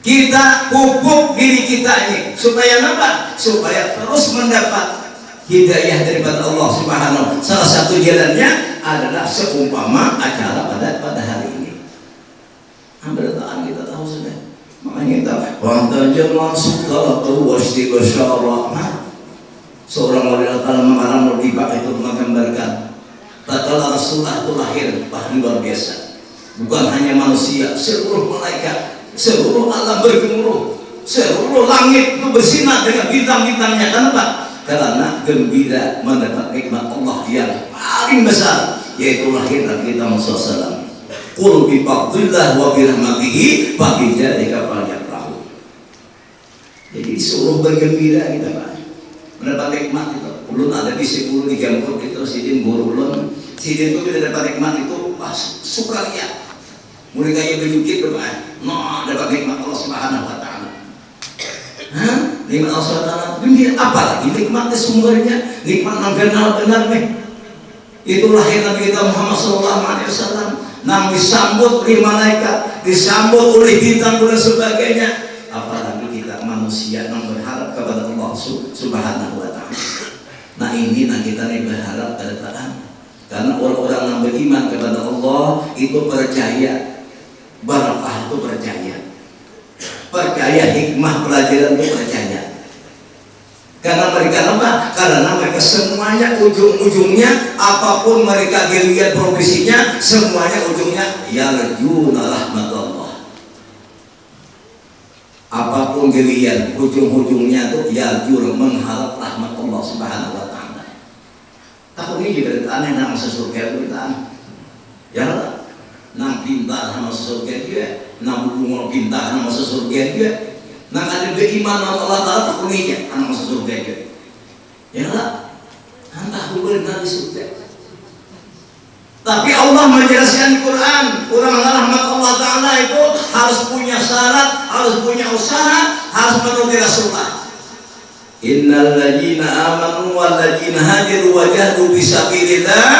Kita pupuk diri kita ini supaya apa? Supaya terus mendapat hidayah daripada Allah Subhanahu. Salah satu jalannya adalah seumpama acara pada hari ini. Bertaan kita tahu sudah. Makanya kita wantajaman sukaratu wastiqasyara. Seorang wali Allah mengarang merdibak itu menggambarkan tatkala Rasulullah itu lahir, luar biasa. Bukan hanya manusia, seluruh malaikat, seluruh alam bergemuruh, seluruh langit itu bersinar dengan bintang-bintangnya. Kenapa? Karena gembira mendapat nikmat Allah yang paling besar, yaitu lahir Nabi kita Muhammad SAW. Qul bi fadlillah wa bi rahmatihi fa bi dzalika falyafrahu. Jadi disuruh bergembira kita Pak. Mendapat nikmat itu. Ulun ada di 10 di Gampur itu sidin guru ulun. Sidin itu tidak dapat nikmat itu pas sukaria. Mulai kaya berjukit Pak. Nah, dapat nikmat Allah Subhanahu wa Ta'ala. Nikmat Allah Subhanahu wa Ta'ala. Gembira apalagi nikmatnya sumbernya, nikmat yang benar nih. Itu lahir Nabi kita Muhammad Sallallahu Alaihi Wasallam. Nang disambut oleh malaikat, disambut oleh bintang dan sebagainya. Apalagi kita manusia yang berharap kepada Allah Subhanahu wa Ta'ala. Nah ini kita berharap pada Ta'ala. Karena orang-orang yang beriman kepada Allah itu percaya, barakah itu percaya hikmah pelajaran itu percaya. Karena mereka apa? Karena mereka semuanya ujung-ujungnya apapun mereka dilihat profesinya, semuanya ujungnya yarjuna rahmatullah. Apapun dilihat ujung-ujungnya itu yarjuna mengharap rahmat Allah Subhanahu wa Ta'ala. Takut ini juga aneh nama sesurga itu kita. Ya nang pintar nama sesurga dia, nang bunga pintar nama sesurga dia. Nah ada beriman Allah Ta'ala tak punya anak masuk surga juga. Ya lah, entah benar di surga. Tapi Allah menjelaskan di Quran, orang rahmat Allah Ta'ala itu harus punya syarat, harus punya usaha, harus menuruti Rasulullah. Innal ladzina amanu wal ladzina hajaru wa jahadu fi sabilillah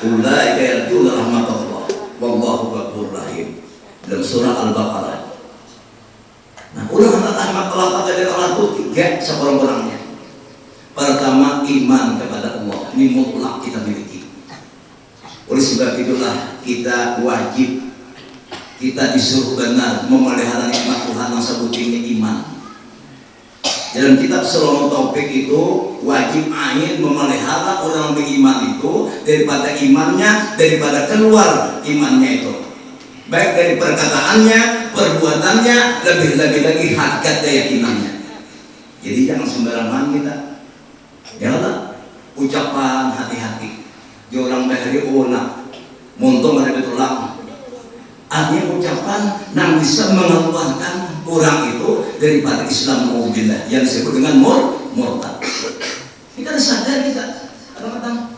ulaika yarjuna rahmatullah wallahu ghafurur rahim. Dalam surah Al-Baqarah. Nah, orang rahmat Allah dari Allah itu 3 seorang-orangnya. Pertama, iman kepada Allah. Ini mutlak kita miliki. Oleh sebab itulah kita wajib, kita disuruh benar memelihara nikmat Tuhan yang sebut ini iman. Dalam kitab Sulaiman Taufik itu wajib ain memelihara orang beriman itu daripada imannya, daripada keluar imannya itu, baik dari perkataannya, perbuatannya, lebih-lebih lagi hakikat keyakinannya. Jadi jangan sembarangan kita, ya Allah, ucapan hati-hati. Orang dari onak, montong ada tulang. Artinya ucapan yang bisa mengeluarkan orang itu daripada Islam maubillah yang disebut dengan murtad. Kita harus sadar kita, kadang-kadang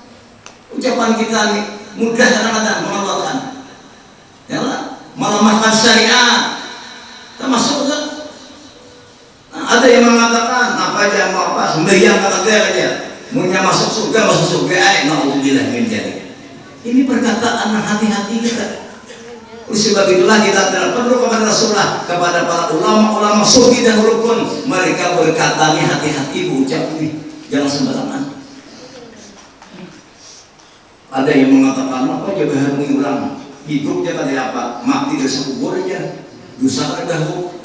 ucapan kita ini mudah kadang-kadang mengeluarkan, ya Allah, melemahkan syariat, termasuk kan? Nah, ada yang mengatakan apa aja mau apa sembahyang kata aja, punya masuk surga, naudzubillah min dzalik. Ini perkataan yang hati-hati kita. Oleh sebab itulah kita perlu kepada Rasulullah, kepada para ulama-ulama sufi dan rukun, mereka berkata nih hati-hati berucap ini, jangan sembarangan. Ada yang mengatakan apa aja bahan mengulang hidupnya tadi apa, mati dari kubur aja, dosa terdahu.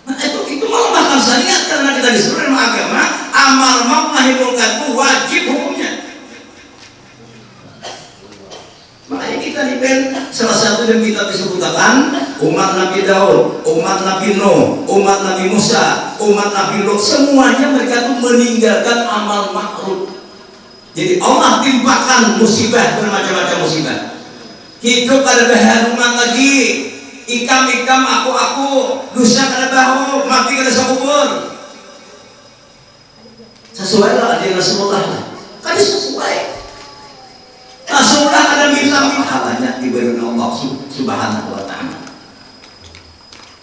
Nah itu malah bahkan syariat, karena kita disuruh dalam agama amal nahi munkar itu wajib hukumnya. Makanya kita dipen salah satu yang kita disebutkan umat Nabi Daud, umat Nabi Nuh, umat Nabi Musa, umat Nabi Lut, semuanya mereka itu meninggalkan amal makruf. Jadi Allah timpakan musibah, bermacam-macam musibah. Hidup ada baharuman lagi, ikam aku, dosa kada bahu, mati kada sakubur. Sesuai lah ada Rasulullah, kan sesuai. Rasulullah ada minta pahalanya diberi Allah Subhanahu wa ta'ala.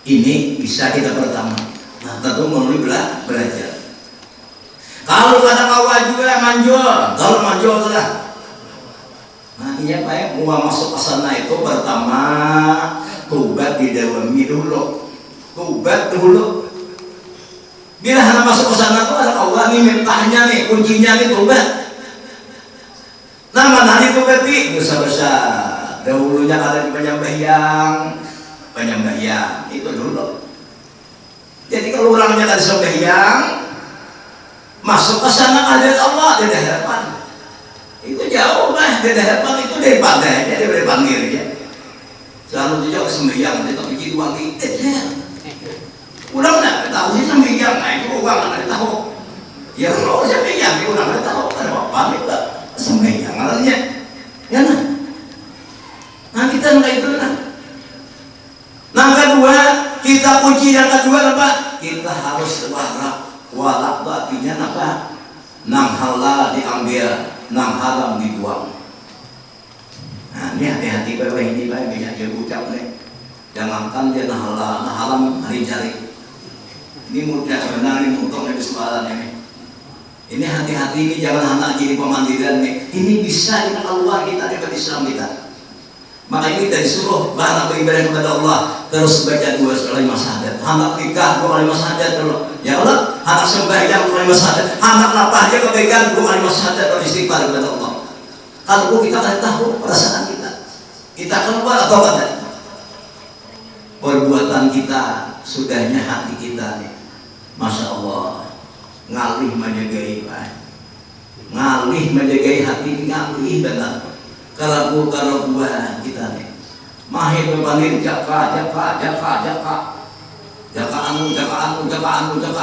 Ini bisa kita pertama. Nah, tentu melalui belajar. Kalau kata kawan juga manjol, kalau manjol lah. Nah, iya Pak ya, mau masuk ke sana itu pertama tobat didawami dulu. Tobat dulu. Bila hanya masuk ke sana tuh ada kawan nih mentahnya nih, kuncinya nih tobat. Nama nanti itu berarti dosa besar. Dahulunya ada di penyembahyang itu dulu. Jadi kalau orangnya kan sembahyang, masuk ke sana ada Allah, ada harapan. Itu jauh lah, ada harapan itu daripada aja daripada panggil ya. Selalu jauh sembahyang, dia tak bikin uang itu. Udah nggak tahu sih sembahyang, nah itu uang nggak tahu. Ya kalau sembahyang, orang nggak tahu ada apa itu. Sembahyang artinya ya nah kita nggak itu nah kedua kita puji yang kedua apa, kita harus walak artinya apa, nang halal diambil, nang haram dibuang. Nah ini hati-hati bahwa ini banyak yang ucap nih, jangankan dia nang haram hari cari ini mudah benar ini untung dari soalan ini. Ini hati-hati, ini jangan anak jadi pemandiran nih. Ini bisa kita keluar kita dari Islam kita. Makanya kita disuruh banyak beribadah kepada Allah, terus baca 2 kalimat syahadat. Anak nikah 2 kalimat syahadat dulu. Ya Allah, anak sembahyang 2 kalimat syahadat. Anak lapar aja kepegang 2 kalimat syahadat atau istighfar kepada Allah. Kalau kita akan tahu perasaan kita keluar atau tidak. Perbuatan kita, sudahnya hati kita nih. Masya Allah. Ngalih menjagai hati, ngalih benar. Kalau buah kita nih, mahir berpaling jaka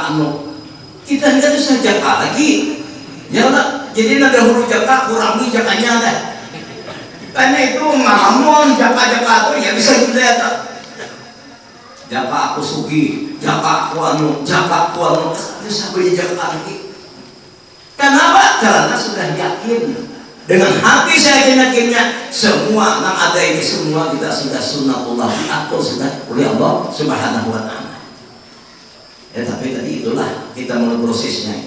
anu. Kita tidak bisa jaka lagi. Ya Allah, jadi nada huruf jaka kurangi jakanya ada. Karena itu ngalamun jaka itu ya bisa dilihat. Jaka aku sugi, jaka aku anu, bisa beri jaka lagi. Kenapa? Karena sudah yakin. Dengan hati saya yakinnya semua yang ada ini semua kita sudah sunnatullah diatur sudah oleh Allah Subhanahu wa ta'ala. Ya tapi tadi itulah kita mulai prosesnya.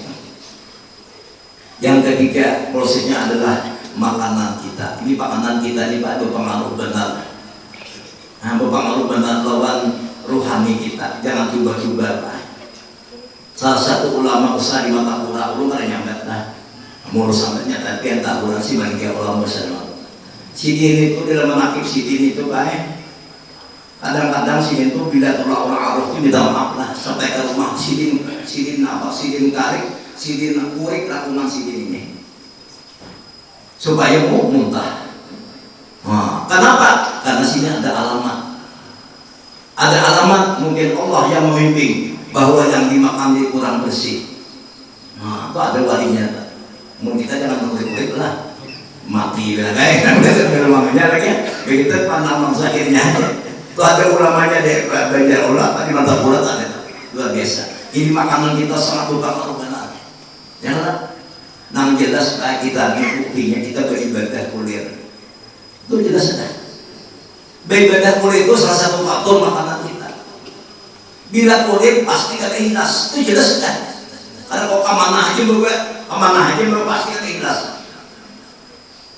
Yang ketiga prosesnya adalah makanan kita. Ini makanan kita ini Pak berpengaruh benar. Nah, berpengaruh benar lawan rohani kita, jangan coba-coba Pak. Salah satu ulama besar di mata ulama kan nyambat lah mulu sambatnya tapi yang tak kurang sih bagi ulama besar. Sidin itu dalam menakib sidin itu Pak Kadang-kadang sidin tuh bila orang aruf itu minta maaf lah sampai ke rumah sidin karik, sidin kurik lakukan sidin ini supaya mau muntah. Nah, kenapa? Karena sini ada alamat mungkin Allah yang memimpin bahwa yang dimakan ini kurang bersih. Nah, itu ada walinya. Mungkin kita jangan kurik-kurik lah, mati lah kayak ulamanya lagi. Begitu pandangan zahirnya aja. Itu ada ulamanya deh, belajar ulama di mata bulat ada luar biasa. Ini makanan kita sangat utama benar. Jangan nang jelas kayak kita ini buktinya kita beribadah kulir. Itu jelas ada. Beribadah kulir itu salah satu faktor makanan kita. Bila kulit pasti ada ikhlas, itu jelas ada. Karena kok amanah aja pasti ada ikhlas.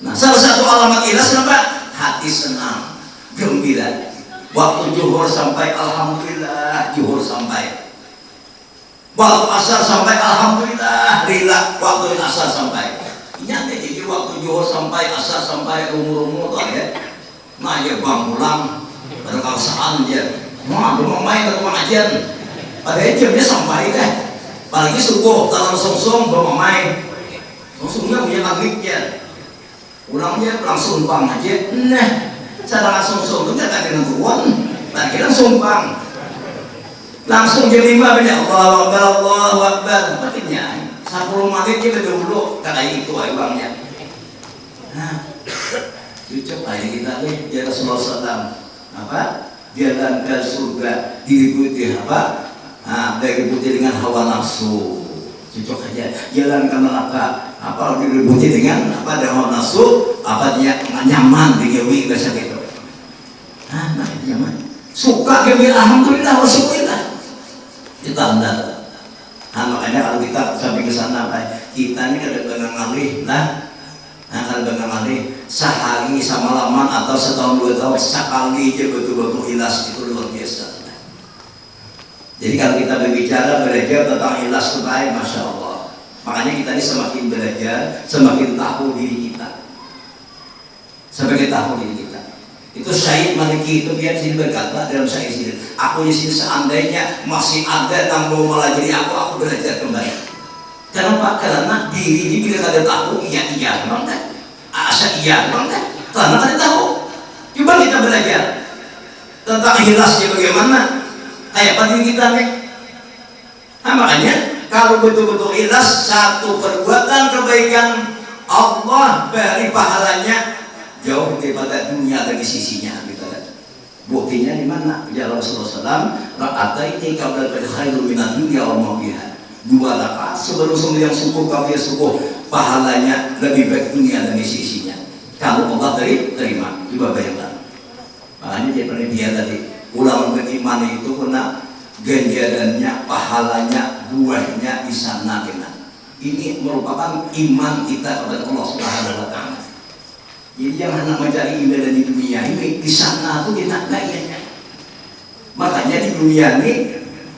Nah, salah satu alamat ikhlas apa? Hati senang, gembira. Waktu zuhur sampai alhamdulillah, zuhur sampai. Waktu asar sampai alhamdulillah, rila. Waktu asar sampai. Nyata jadi waktu zuhur sampai asar sampai umur tuh ya. Nah ya bang pulang pada kawasan aja. Mau main ke pengajian. Padahal jamnya sampai deh. Apalagi subuh kalau langsung bawa main. Langsungnya punya takliknya. Pulangnya langsung bang aja. Nah. Saya langsung itu nggak dengan tuan, lagi langsung bang, langsung jam 5 banyak Allahu Akbar, artinya 10 menit kita dulu kayak itu uangnya. Nah, cocok aja kita nih, ya Rasulullah SAW, apa? Jalan ke surga diliputi apa? Nah, diliputi dengan hawa nafsu, cocok aja. Jalan ke neraka, apa diliputi dengan apa? Dengan hawa nafsu, apa dia nyaman digawi biasa gitu. Nah, nyaman. Suka gembira alhamdulillah wa syukurillah. Kita anda. Nah, makanya kalau kita sampai ke sana kita ini kadang-kadang ngalih lah. Nah, kadang-kadang ngalih sehari semalaman atau setahun 2 tahun sekali aja betul-betul ikhlas itu luar biasa. Jadi kalau kita berbicara belajar tentang ikhlas itu baik, masya Allah. Makanya kita ini semakin belajar, semakin tahu diri kita. Semakin tahu diri kita. Itu Syahid Maliki itu dia sini berkata dalam Syahid sini, aku di sini seandainya masih ada yang mau melajari aku belajar kembali. Kenapa? Karena diri ini bila kada tahu iya memang kan, asa iya memang kan, karena kada tahu. Coba kita belajar tentang ikhlasnya bagaimana, kayak pada diri kita nih. Nah, makanya kalau betul-betul ikhlas satu perbuatan kebaikan Allah beri pahalanya jauh daripada dunia dari sisinya gitu kan. Buktinya di mana? Ya Rasulullah SAW, ra'ataini qabla al-khairu minad dunya wa ma fiha. 2 rakaat sebelum yang subuh kau subuh pahalanya lebih baik dunia dan sisinya. Kalau Allah terima, coba bayangkan. Makanya dia pernah dia tadi ulama beriman itu kena ganjarannya, pahalanya, buahnya di sana kena. Ini merupakan iman kita kepada Allah Subhanahu wa taala. Jadi yang hendak mencari ibadah di dunia ini di sana tuh kita kayaknya. Makanya di dunia ini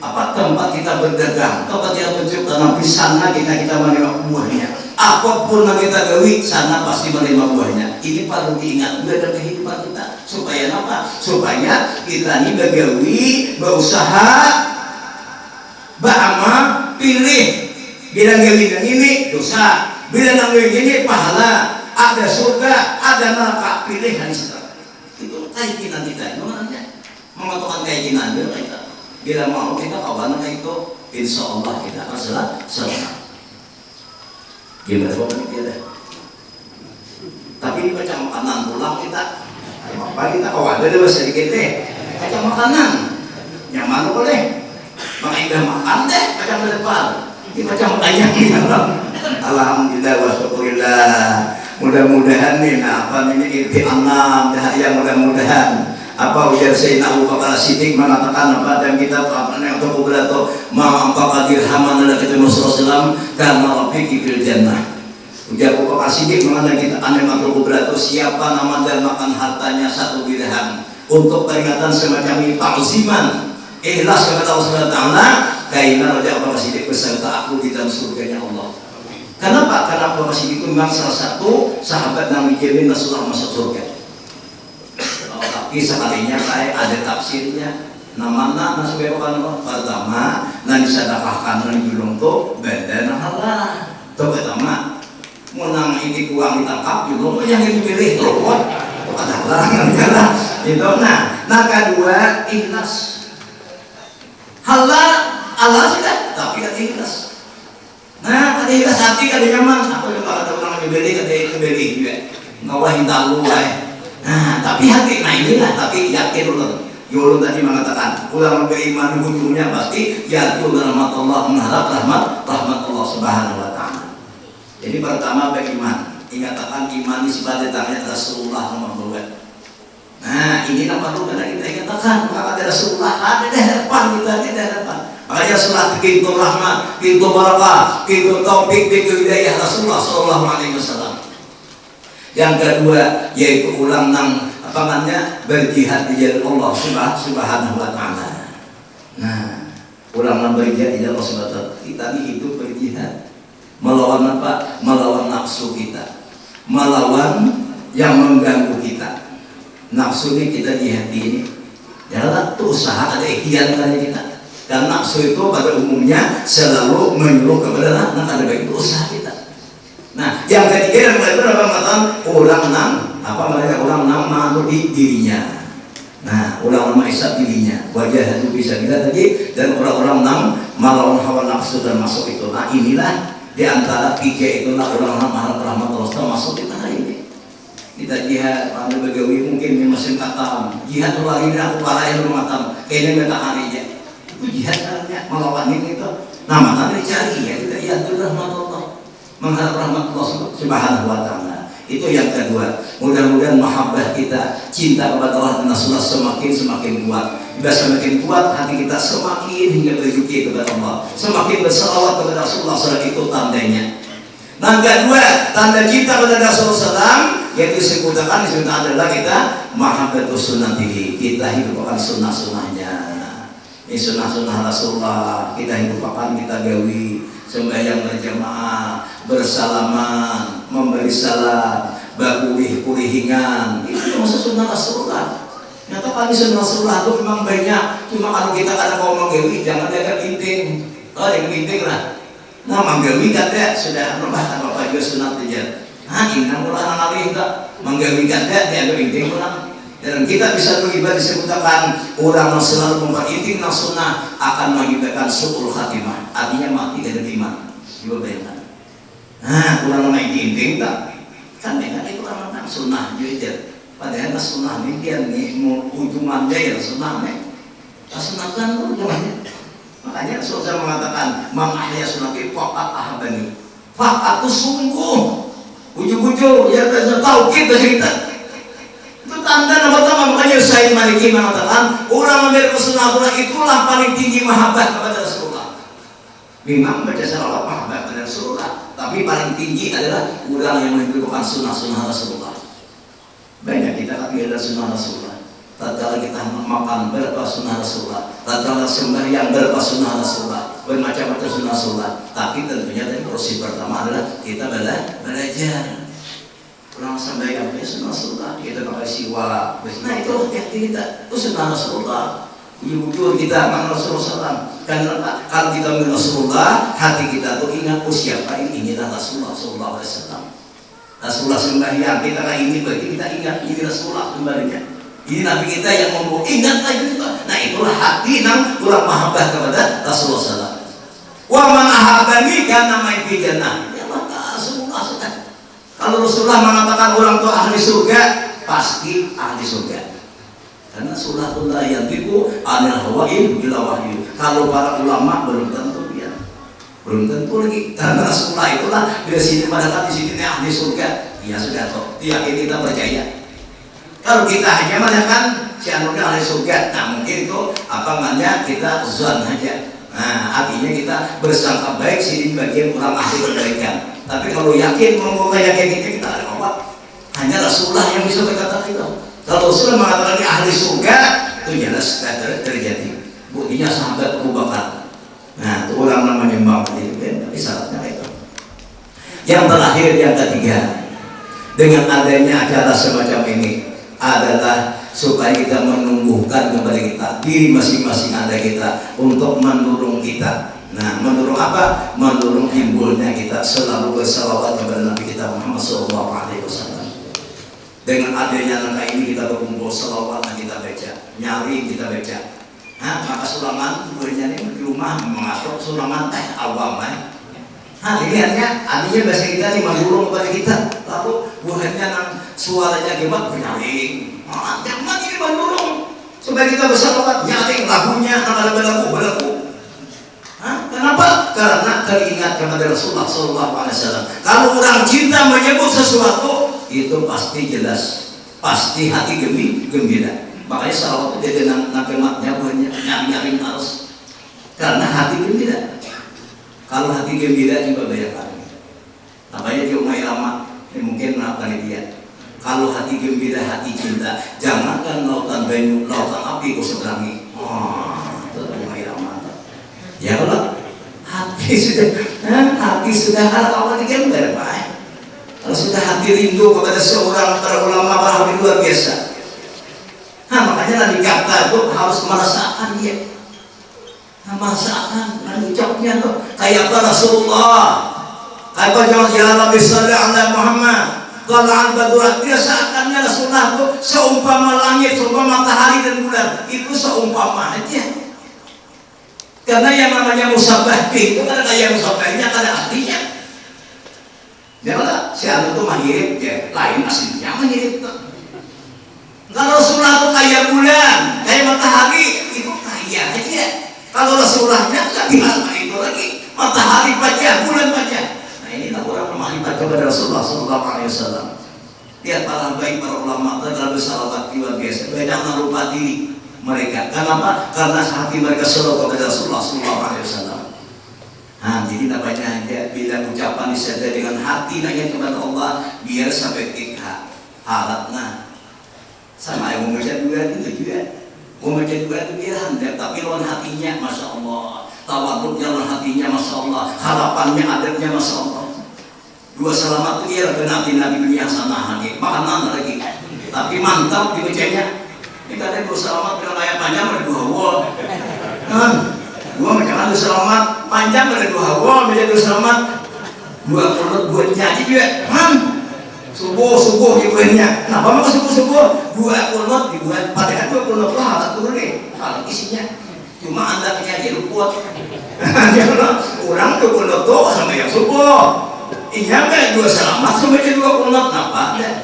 apa tempat kita berdagang, tempat kita mencipta, di sana kita menerima buahnya. Apapun yang kita gawi, sana pasti menerima buahnya. Ini perlu diingat dalam kehidupan kita. Supaya apa? Supaya kita ini bergawi, berusaha, beramal, pilih. Bila gawi yang ini dosa, bila gawi ini pahala. Ada surga, ada neraka, pilihan setelah itu keyakinan kita, menentukan keyakinan kita. Bila mau kita kawan itu, insya Allah kita akan selamat. Gimana bapak kita? Tapi macam makanan pulang kita, apa kita kawan dulu sedikit deh, macam makanan, nyaman boleh, makanya makan deh, macam depan, ini macam ayam alhamdulillah wa syukurillah. Mudah-mudahan nih, ini irti'anam yang mudah-mudahan apa ujar Sayyidina Abu Bakar Siddiq mengatakan apa dan kita apa yang untuk berato ma'ampa dirhaman ala kita Rasulullah karena rabbiki fil jannah. Ujar Abu Bakar Siddiq mengatakan kita anem atau berato siapa nama dan makan hartanya 1 dirham untuk peringatan semacam ini ta'ziman ikhlas kepada Allah Subhanahu wa taala kaina Raja Abu Bakar Siddiq beserta aku di dalam surganya Allah. Kenapa? Karena Abu Bakar Siddiq itu memang salah satu sahabat yang dijamin Rasulullah masuk surga. tapi sekalinya kayak ada tafsirnya. Namanya nasi bekokan pertama nanti sedekahkan nanti belum tuh beda halal. Tuh pertama menang ini uang ditangkap belum yang dipilih tuh ada larangannya lah itu. Nah kedua ikhlas halal Allah sudah tapi kan ikhlas. Nah kan ikhlas hati kan nyaman aku yang bakal orang dibeli dibeli juga ngawah hinta lu nah tapi hati nah inilah tapi yakin dulu. Yulun tadi mengatakan ulama beriman ujungnya pasti yarju rahmat Allah, mengharap rahmat Allah Subhanahu wa taala. Jadi pertama beriman, dikatakan iman sebagai tanya Rasulullah nomor 2. Nah, ini nomor 2 kita katakan maka ada Rasulullah ada di hadapan kita di hadapan. Makanya salat pintu rahmat, pintu barakah, pintu taufik, pintu hidayah Rasulullah sallallahu alaihi wasallam. Yang kedua yaitu ulang berjihad di jalan Allah Subhanahu wa taala. Nah, ulang berjihad di jalan Allah Subhanahu wa taala. Kita ini hidup berjihad. Melawan apa? Melawan nafsu kita. Melawan yang mengganggu kita. Nafsu ini kita jihad ini. Janganlah itu usaha ada ikhtiar dari kita. Dan nafsu itu pada umumnya selalu menyuruh kepada ada baik itu usaha kita. Nah, yang ketiga yang mereka mengatakan mereka ulang nama di dirinya. Nah, ulang nama isap dirinya. Wajah itu bisa kita tadi dan orang-orang melawan hawa nafsu dan masuk itu. Nah, inilah di antara tiga itulah ulang nama rahmat Allah masuk di tanah ini. Kita jihad, pada begawi mungkin mesin katam. Jihad lagi ini aku parah yang matam. Kayaknya minta harinya. Itu jihad caranya melawan ini itu. Nama tadi cari ya kita jihad rahmat Allah. Mengharap rahmat Allah Subhanahu wa taala. Itu yang kedua. Mudah-mudahan mahabbah kita, cinta kepada Allah dan Rasulullah semakin kuat. Bila semakin kuat, hati kita semakin hingga berzikir kepada Allah, semakin bersalawat kepada Rasulullah SAW. Itu tandanya. Nah, kedua, tanda cinta kepada Rasulullah SAW yaitu disebutkan adalah kita mahabbatus sunnatihi. Kita hidupkan sunnah-sunnahnya. Ini sunnah-sunnah Rasulullah kita hidupkan, kita gawi sembahyang berjamaah, bersalaman, memberi salam, bakulih-kulihingan. Itu maksud sunnah Rasulullah. Nyata kali sunnah Rasulullah itu memang banyak. Cuma kalau kita ada mau menggawi, jangan ada ginting. Oh, yang ginting lah. Nah, menggawi kata sudah membahas apa juga sunnah saja. Nah, ini mulai ngalih tak menggawi kata dia ada ginting pulang. Dan kita bisa beribadah disebutkan orang yang selalu memperhatikan sunnah akan mengakibatkan su'ul khatimah. Artinya mati dari iman. Coba bayangkan. Nah, orang main ginting tak? Kan mereka itu orang sunnah juga. Padahal sunnah ini dia nih ujungannya ya sunnah nih. Sunnah kan ujungannya. Makanya Rasulullah mengatakan, "Man ahya sunnati faqad ahabbani." Faqad itu sungguh. Ujung-ujung ya tauhid kita. Itu tanda nomor pertama. Makanya Sayyid Maliki mengatakan orang memiliki sunnah itulah paling tinggi mahabbah kepada Rasulullah. Memang baca salawat mahabbah kepada Rasulullah, tapi paling tinggi adalah orang yang menghidupkan sunnah-sunnah Rasulullah. Banyak kita tapi ada sunnah Rasulullah. Tatkala kita makan berapa sunnah Rasulullah, tatkala sembahyang berapa sunnah Rasulullah, bermacam-macam sunnah Rasulullah. Tapi tentunya dari proses pertama adalah kita belajar. Orang sembahyang sunnah Rasulullah, kita pakai siwak. Nah itu kita itu sunnah Rasulullah. Wujud kita mengenal Rasulullah. Karena kalau kita mengenal Rasulullah, hati kita tuh ingat siapa inilah Rasulullah Sallallahu Alaihi Wasallam. Rasulullah sembahyang kita ini berarti kita ingat ini Rasulullah kembalinya. Ini Nabi kita yang membawa ingat lagi itu. Nah itulah hati yang kurang mahabbah kepada Rasulullah SAW. Wa man ahabbani kana ma'i fi jannah. Ya maka Rasulullah sudah. Kalau Rasulullah mengatakan orang itu ahli surga, pasti ahli surga. Karena Rasulullah yang tipu anil hawain bila wahyu. Kalau para ulama belum tentu dia. Belum tentu lagi. Karena Rasulullah itulah bila sini pada di sini ahli surga. Ya sudah toh. Yakin kita percaya. Kalau kita hanya mengatakan si anunya ahli surga, nah mungkin itu apa namanya kita zon aja. Nah artinya kita bersangka baik sini bagian orang ahli kebaikan. Tapi kalau yakin membuka yakin kita ada apa? Hanya Rasulullah yang bisa berkata itu. Kalau Rasulullah mengatakan dia ahli surga, itu jelas terjadi. Buktinya sahabat Abu Bakar. Nah itu orang namanya Mbak tapi syaratnya itu. Yang terakhir yang ketiga, dengan adanya acara semacam ini, adalah supaya kita menumbuhkan kepada kita diri masing-masing ada kita untuk mendorong kita. Nah, mendorong apa? Mendorong timbulnya kita selalu bersalawat kepada Nabi kita Muhammad SAW. Dengan adanya langkah ini kita berkumpul salawat dan kita baca, nyari kita baca. Nah, maka sulaman bernyari di rumah mengatur sulaman teh awam. Nah, dilihatnya artinya bahasa kita ini mendorong kepada kita. Lalu buahnya nang suaranya gemat bernyaring. Jangan ini mendorong supaya kita bersalawat, nyaring lagunya kalau berlagu. Kenapa? Karena teringat kepada Rasulullah SAW. Kalau orang cinta menyebut sesuatu itu pasti jelas, pasti hati gembira. Makanya salawat itu jadi nakematnya buahnya nyari terus. Karena hati gembira. Kalau hati gembira juga bayangkan. Namanya di Umay Rama, mungkin melakukan dia. Kalau hati gembira, hati cinta, jangankan lautan banyu, lautan api kau seberangi. Itu Umay Rama. Ya kalau hati sudah kalau hati gembira, Pak. Kalau sudah hati rindu kepada seorang para ulama para habib luar biasa. Makanya Nabi kata itu harus merasakan dia. Merasakan dan ucapnya tuh kayak apa Rasulullah. Kayak apa jangan Nabi sallallahu alaihi Muhammad. Kalau al-badrat dia seakannya Rasulullah itu seumpama langit, seumpama matahari dan bulan. Itu seumpama aja. Karena yang namanya musabah itu kan ada yang musabahnya, ada artinya. Janganlah si anu itu mirip ya, lain aslinya mirip tuh. Kalau Rasulullah itu kayak bulan, kayak matahari, itu kaya aja. Kalau Rasulullahnya lebih lama itu lagi, matahari baca, bulan baca. Nah inilah orang bermakrifat kepada Rasulullah SAW. Lihat para baik para ulama telah bersalawat luar biasa. Banyak merupa diri mereka. Kenapa? Karena hati mereka selalu kepada Rasulullah SAW. Nah, jadi namanya aja bila ucapan disertai dengan hati nanya kepada Allah biar sampai tikha halatna sama yang membaca dua itu juga membaca dua itu biar handal tapi lawan hatinya masya Allah tawaduknya lawan hatinya masya Allah harapannya adabnya masya Allah dua selamat itu dia benar Nabi dunia sana hati makanan lagi tapi mantap dibacanya ini kadang dua selamat dengan ayat panjang ada dua wall gua macam mana selamat panjang ada dua hawa menjadi selamat dua kunut buat nyanyi juga subuh dibuatnya kenapa mau subuh dua kunut dibuat padahal dua kunut lah tak turun nih kalau isinya cuma anda nyanyi luput orang dua kunut tuh sampai yang subuh ini kan dua selamat sampai dua kunut kenapa lihat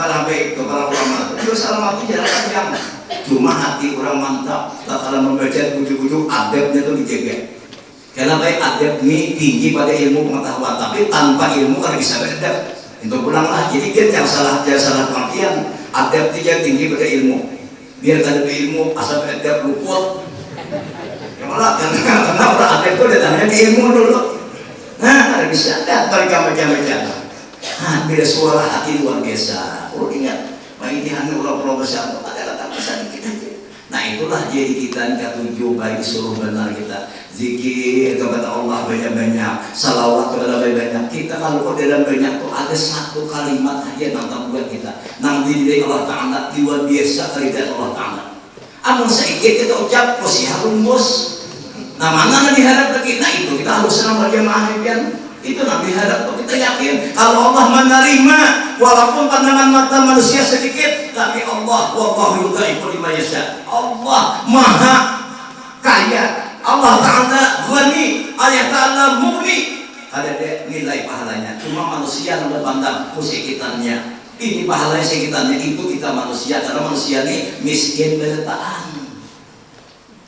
sampai kepada ulama dua selamat itu jalan panjang cuma hati orang mantap kalau membaca bujuk-bujuk adabnya itu dijaga karena baik adab ini tinggi pada ilmu pengetahuan tapi tanpa ilmu kan bisa beradab itu pulanglah jadi kan jangan salah pengertian adab itu tinggi pada ilmu biar ada ilmu asal beradab luput ya malah karena orang adab itu datangnya ke ilmu dulu nah bisa lihat mereka baca bila suara hati luar biasa ingat bagi hanya ulah besar ada pesan kita aja. Nah itulah jadi kita ketujuh bagi seluruh benar kita zikir kepada Allah banyak-banyak salawat kepada banyak kita kalau dalam banyak tuh ada satu kalimat aja tentang buat kita nanti dari Allah Ta'ala luar biasa kerja Allah Ta'ala amun sedikit kita ucap posisi rumus nah mana diharap kita itu kita harus senang berjamaah kan itu nanti harap kita yakin kalau Allah menerima walaupun pandangan mata manusia sedikit tapi Allah wallahu yudhaifu liman yasha Allah maha kaya Allah Ta'ala ghani Allah Ta'ala mughni ada nilai pahalanya cuma manusia yang berpandang sekitarnya ini pahalanya sekitarnya itu kita manusia karena manusia ini miskin berletaan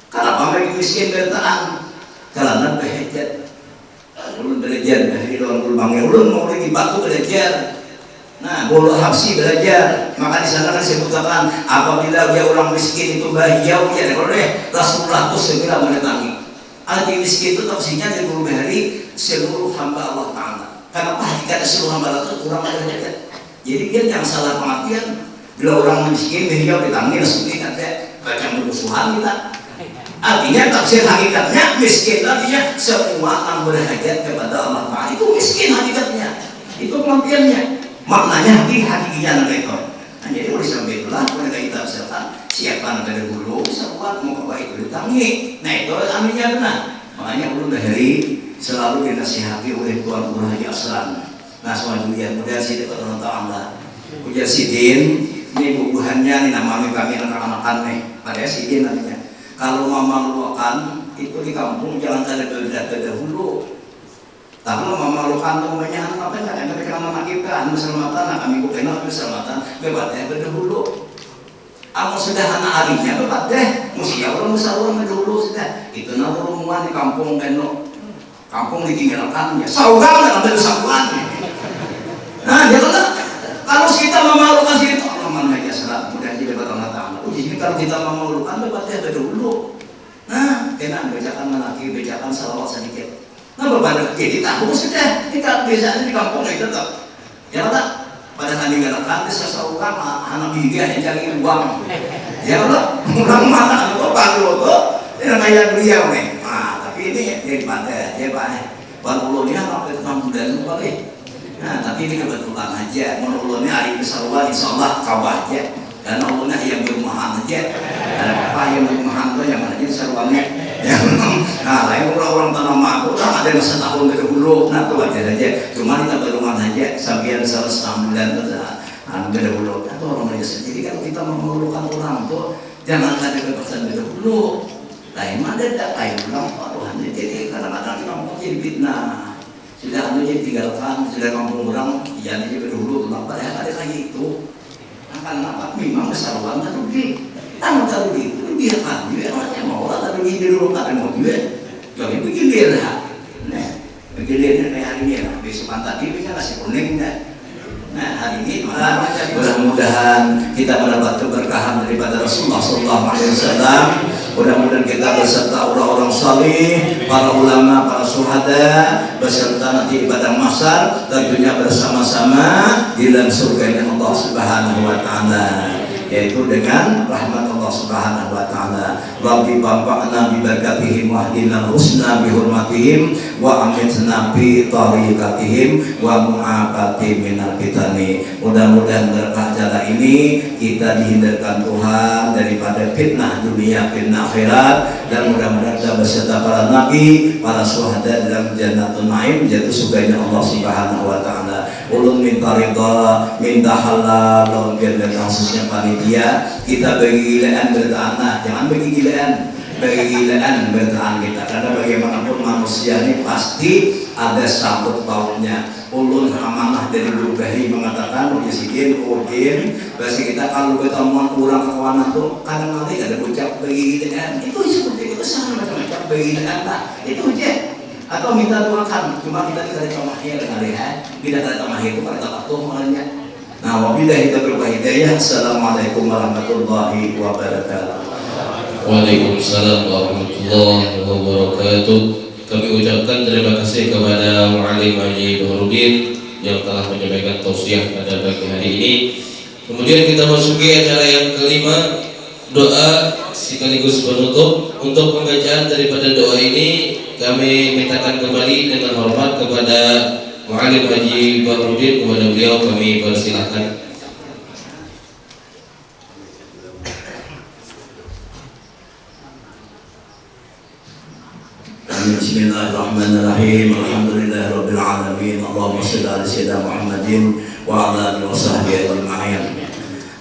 kenapa mereka miskin berletaan karena behajat ulun belajar dari orang ulbangnya ulun mau lagi batu belajar nah bolu habsi belajar maka di sana kan sebutkan apabila dia orang miskin itu bahagia ya oleh Rasulullah itu segera mendatangi arti miskin itu tafsirnya di guru hari seluruh hamba Allah Ta'ala karena hakikat seluruh hamba Allah itu kurang belajar jadi dia yang salah pengertian bila orang miskin bahagia ditangi Rasulullah ada baca musuhan kita artinya tafsir hakikatnya miskin artinya semua yang berhajat kepada Allah Ta'ala itu miskin hakikatnya itu pengertiannya maknanya hakikinya itu nah jadi oleh sebab itulah mereka kita misalkan siapa negara dulu bisa buat mau apa itu ditangi. Nah itu aminnya benar. Makanya ulun dari selalu dinasihati oleh Tuan Guru Haji Aslan. Nah semua dunia mudah sih dapat orang tahu anda. Ujar Sidin ini bubuhannya ini nama kami anak-anakan nih. Pada Sidin namanya. Kalau mama luakan itu di kampung jangan ada beda dahulu. Tapi mama luakan tuh namanya apa enggak ada kenal anak kita, anu keselamatan, anak kami kenal keselamatan, bebatnya berdahulu. Anu sudah anak harinya bebat deh, mesti orang musyawarah dulu sudah. Itu nama rumah di kampung Beno, kampung ditinggalkan ya. Saudara nggak ada sahuan. Nah jangan kalau kita memalukan itu, aman aja salah. Mudah jadi bertanggung jawab. Jadi kalau kita memalukan bebatnya berdahulu. Nah, enak bacakan lagi, bacakan salawat sedikit. Nah berbalik jadi tahu sudah kita biasanya di kampung itu tetap ya tak pada saat digalakan seseorang anak bibi hanya cari uang ya tak kurang mana itu baru itu ini kayak beliau nih tapi ini dari pada ya pak ulunnya apa itu kamu dan lupa nah tapi ini kebetulan aja ulunnya hari besarwan insyaallah kawah aja karena ulunnya yang bermahan aja apa yang bermahan itu yang mana aja sarwannya nah lain orang-orang tanah aku kan ada masa tahun ke-10 nah itu wajar aja cuma kita berumah aja sampai salah 9 bulan itu ke-10 itu orang biasa jadi kalau kita memerlukan orang tuh jangan ada kepastian ke-10 lain ada lain orang Tuhan jadi kadang-kadang kamu jadi fitnah sudah anu jadi tinggalkan sudah kampung orang jangan aja ke-10 kenapa ya ada kayak itu akan apa memang besar banget rugi tahu tahu gitu biarkan dia orangnya mau lah tapi di rumah tak mau dia jadi bikin dia lah nah bikin dia kayak hari ini lah besok tadi bisa kasih kuning nah hari ini mudah-mudahan kita mendapat keberkahan daripada Rasulullah SAW. Mudah-mudahan kita beserta orang-orang salih, para ulama, para syuhada beserta nanti ibadah mahsyar tentunya bersama-sama di dalam surga Allah Subhanahu wa taala, yaitu dengan rahmat Allah Subhanahu wa taala. Rabbi bamba'na bi barakatihim wa hdina husna bi hurmatihim wa amitna bi tariqatihim wa mu'afati minal fitani. Mudah-mudahan berkah acara ini kita dihindarkan Tuhan daripada fitnah dunia, fitnah akhirat, dan mudah-mudahan kita beserta para nabi, para syuhada dalam jannatul naim, yaitu surganya Allah Subhanahu wa taala. Ulun minta ridha, minta halal, biar khususnya panitia kita bagi gilaan bertahan, jangan bagi gilaan bertahan kita, karena bagaimanapun manusia ini pasti ada sangkut pautnya. Ulun amanah dari Lugahi mengatakan Sidin, bahasa kita kalau ketemuan kurang kawanan tuh kadang nanti ada ucap bagi gilaan itu seperti itu sama macam-macam bagi gilaan tak itu aja atau minta doakan cuma kita tidak ada tamahir kali ya tidak ada tamahir itu pada waktu malahnya. Nah wabillahi taufiq wal hidayah. Assalamualaikum warahmatullahi wabarakatuh.
Waalaikumsalam warahmatullahi wabarakatuh. Kami ucapkan terima kasih kepada Mu'alim Haji Bahrudin yang telah menyampaikan tausiah pada pagi hari ini. Kemudian kita masuki acara yang kelima, doa sekaligus penutup. Untuk pembacaan daripada doa ini kami mintakan kembali dengan hormat kepada Mu'alim Haji Bahrudin, kepada beliau kami persilahkan.
Bismillahirrahmanirrahim. Alhamdulillahirabbil alamin. Allahumma shalli ala sayyidina Muhammadin wa ala alihi wa sahbihi ajma'in.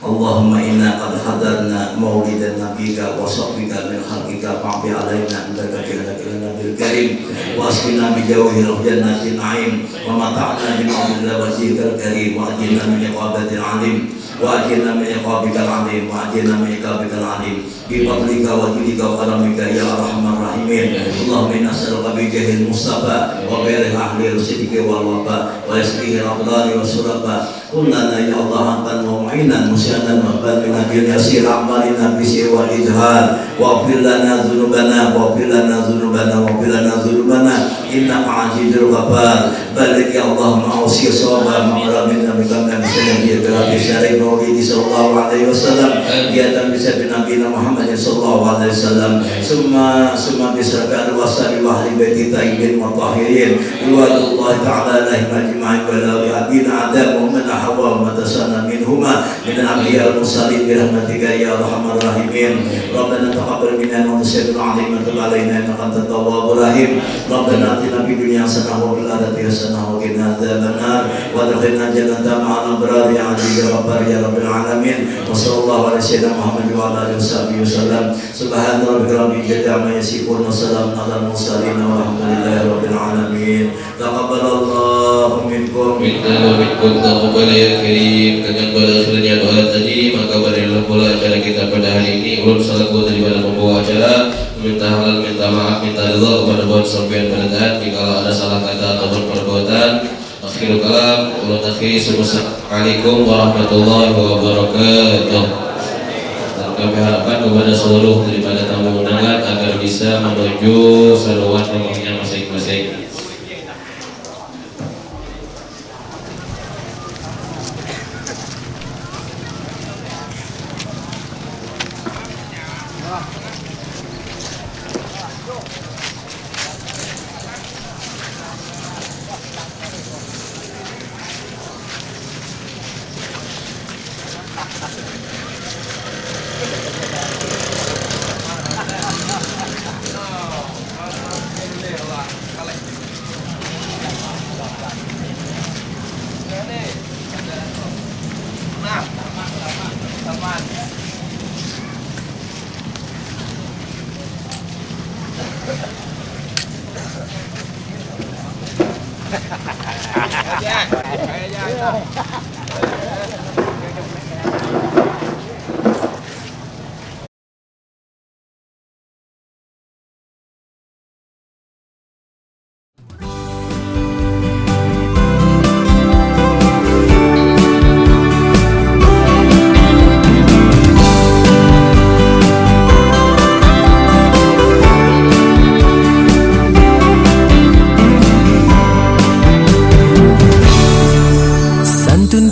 Allahumma inna qad hadarna maulidan nabiyika wa sahbika min khalqika fa'fi alaina indaka bil karim wa asqina bi jawhir jannatin na'im wa mata'na bi mawlida wajhikal karim wa ajina min iqabatil alim wa ajina min iqabikal alim wa ajina min iqabikal alim bi fadlika wa julika wa karamika ya arhamar rahimin. Allahumma inna nas'aluka bi jahil mustafa wa bi ahli rusidika wal wafa wa yasrihi al-aqdari wa suraba kullana ya Allah antan mu'inan musyadan wa balina bil yasir amalina bisir wal idhar wa fil lana dzunubana wa fil lana dzunubana wa fil lana dzunubana innaka azizul ghafar. Balik ya Allah ma'usi sawaba ma'ramin bika min sayyidi rabbi syarif maulidi sallallahu alaihi wasallam ya tan bisa bin nabi Muhammad sallallahu alaihi wasallam summa bisrabi wasali wa ahli baiti tayyibin wa tahirin wa Allah ta'ala lahim ajma'in wa la abina adam wa man hawa wa tasana minhu minhuma minal anbiya wal mursalin bi rahmatika ya arhamar rahimin. Rabbana taqabbal minna wa nusyirna 'alaina wa tub 'alaina innaka antat tawwabur rahim. Rabbana atina fid dunya hasanah wa fil akhirati hasanah wa qina adzabannar wa adkhilna jannata ma'al abrar ya 'aziz ya ghaffar ya rabbil alamin. Wa sallallahu ala sayyidina Muhammad wa ala alihi wasallam. Subhana rabbika rabbil izzati amma yasifun wa salamun 'alal mursalin walhamdulillahi rabbil alamin. Taqabbalallahu minkum
minna wa minkum taqabbal ya karim. Dengan pada akhirnya doa tadi, maka berilah pula acara kita pada hari ini. Ulun salat buat daripada pembawa acara, minta halal, minta maaf, minta ridha kepada buat sampean pada taat jika ada salah kata ataupun perbuatan. Akhirul kalam, ulun akhiri. Assalamualaikum warahmatullahi wabarakatuh. Dan kami harapkan kepada seluruh daripada tamu undangan agar bisa menuju saluran rumahnya masing-masing.
Santun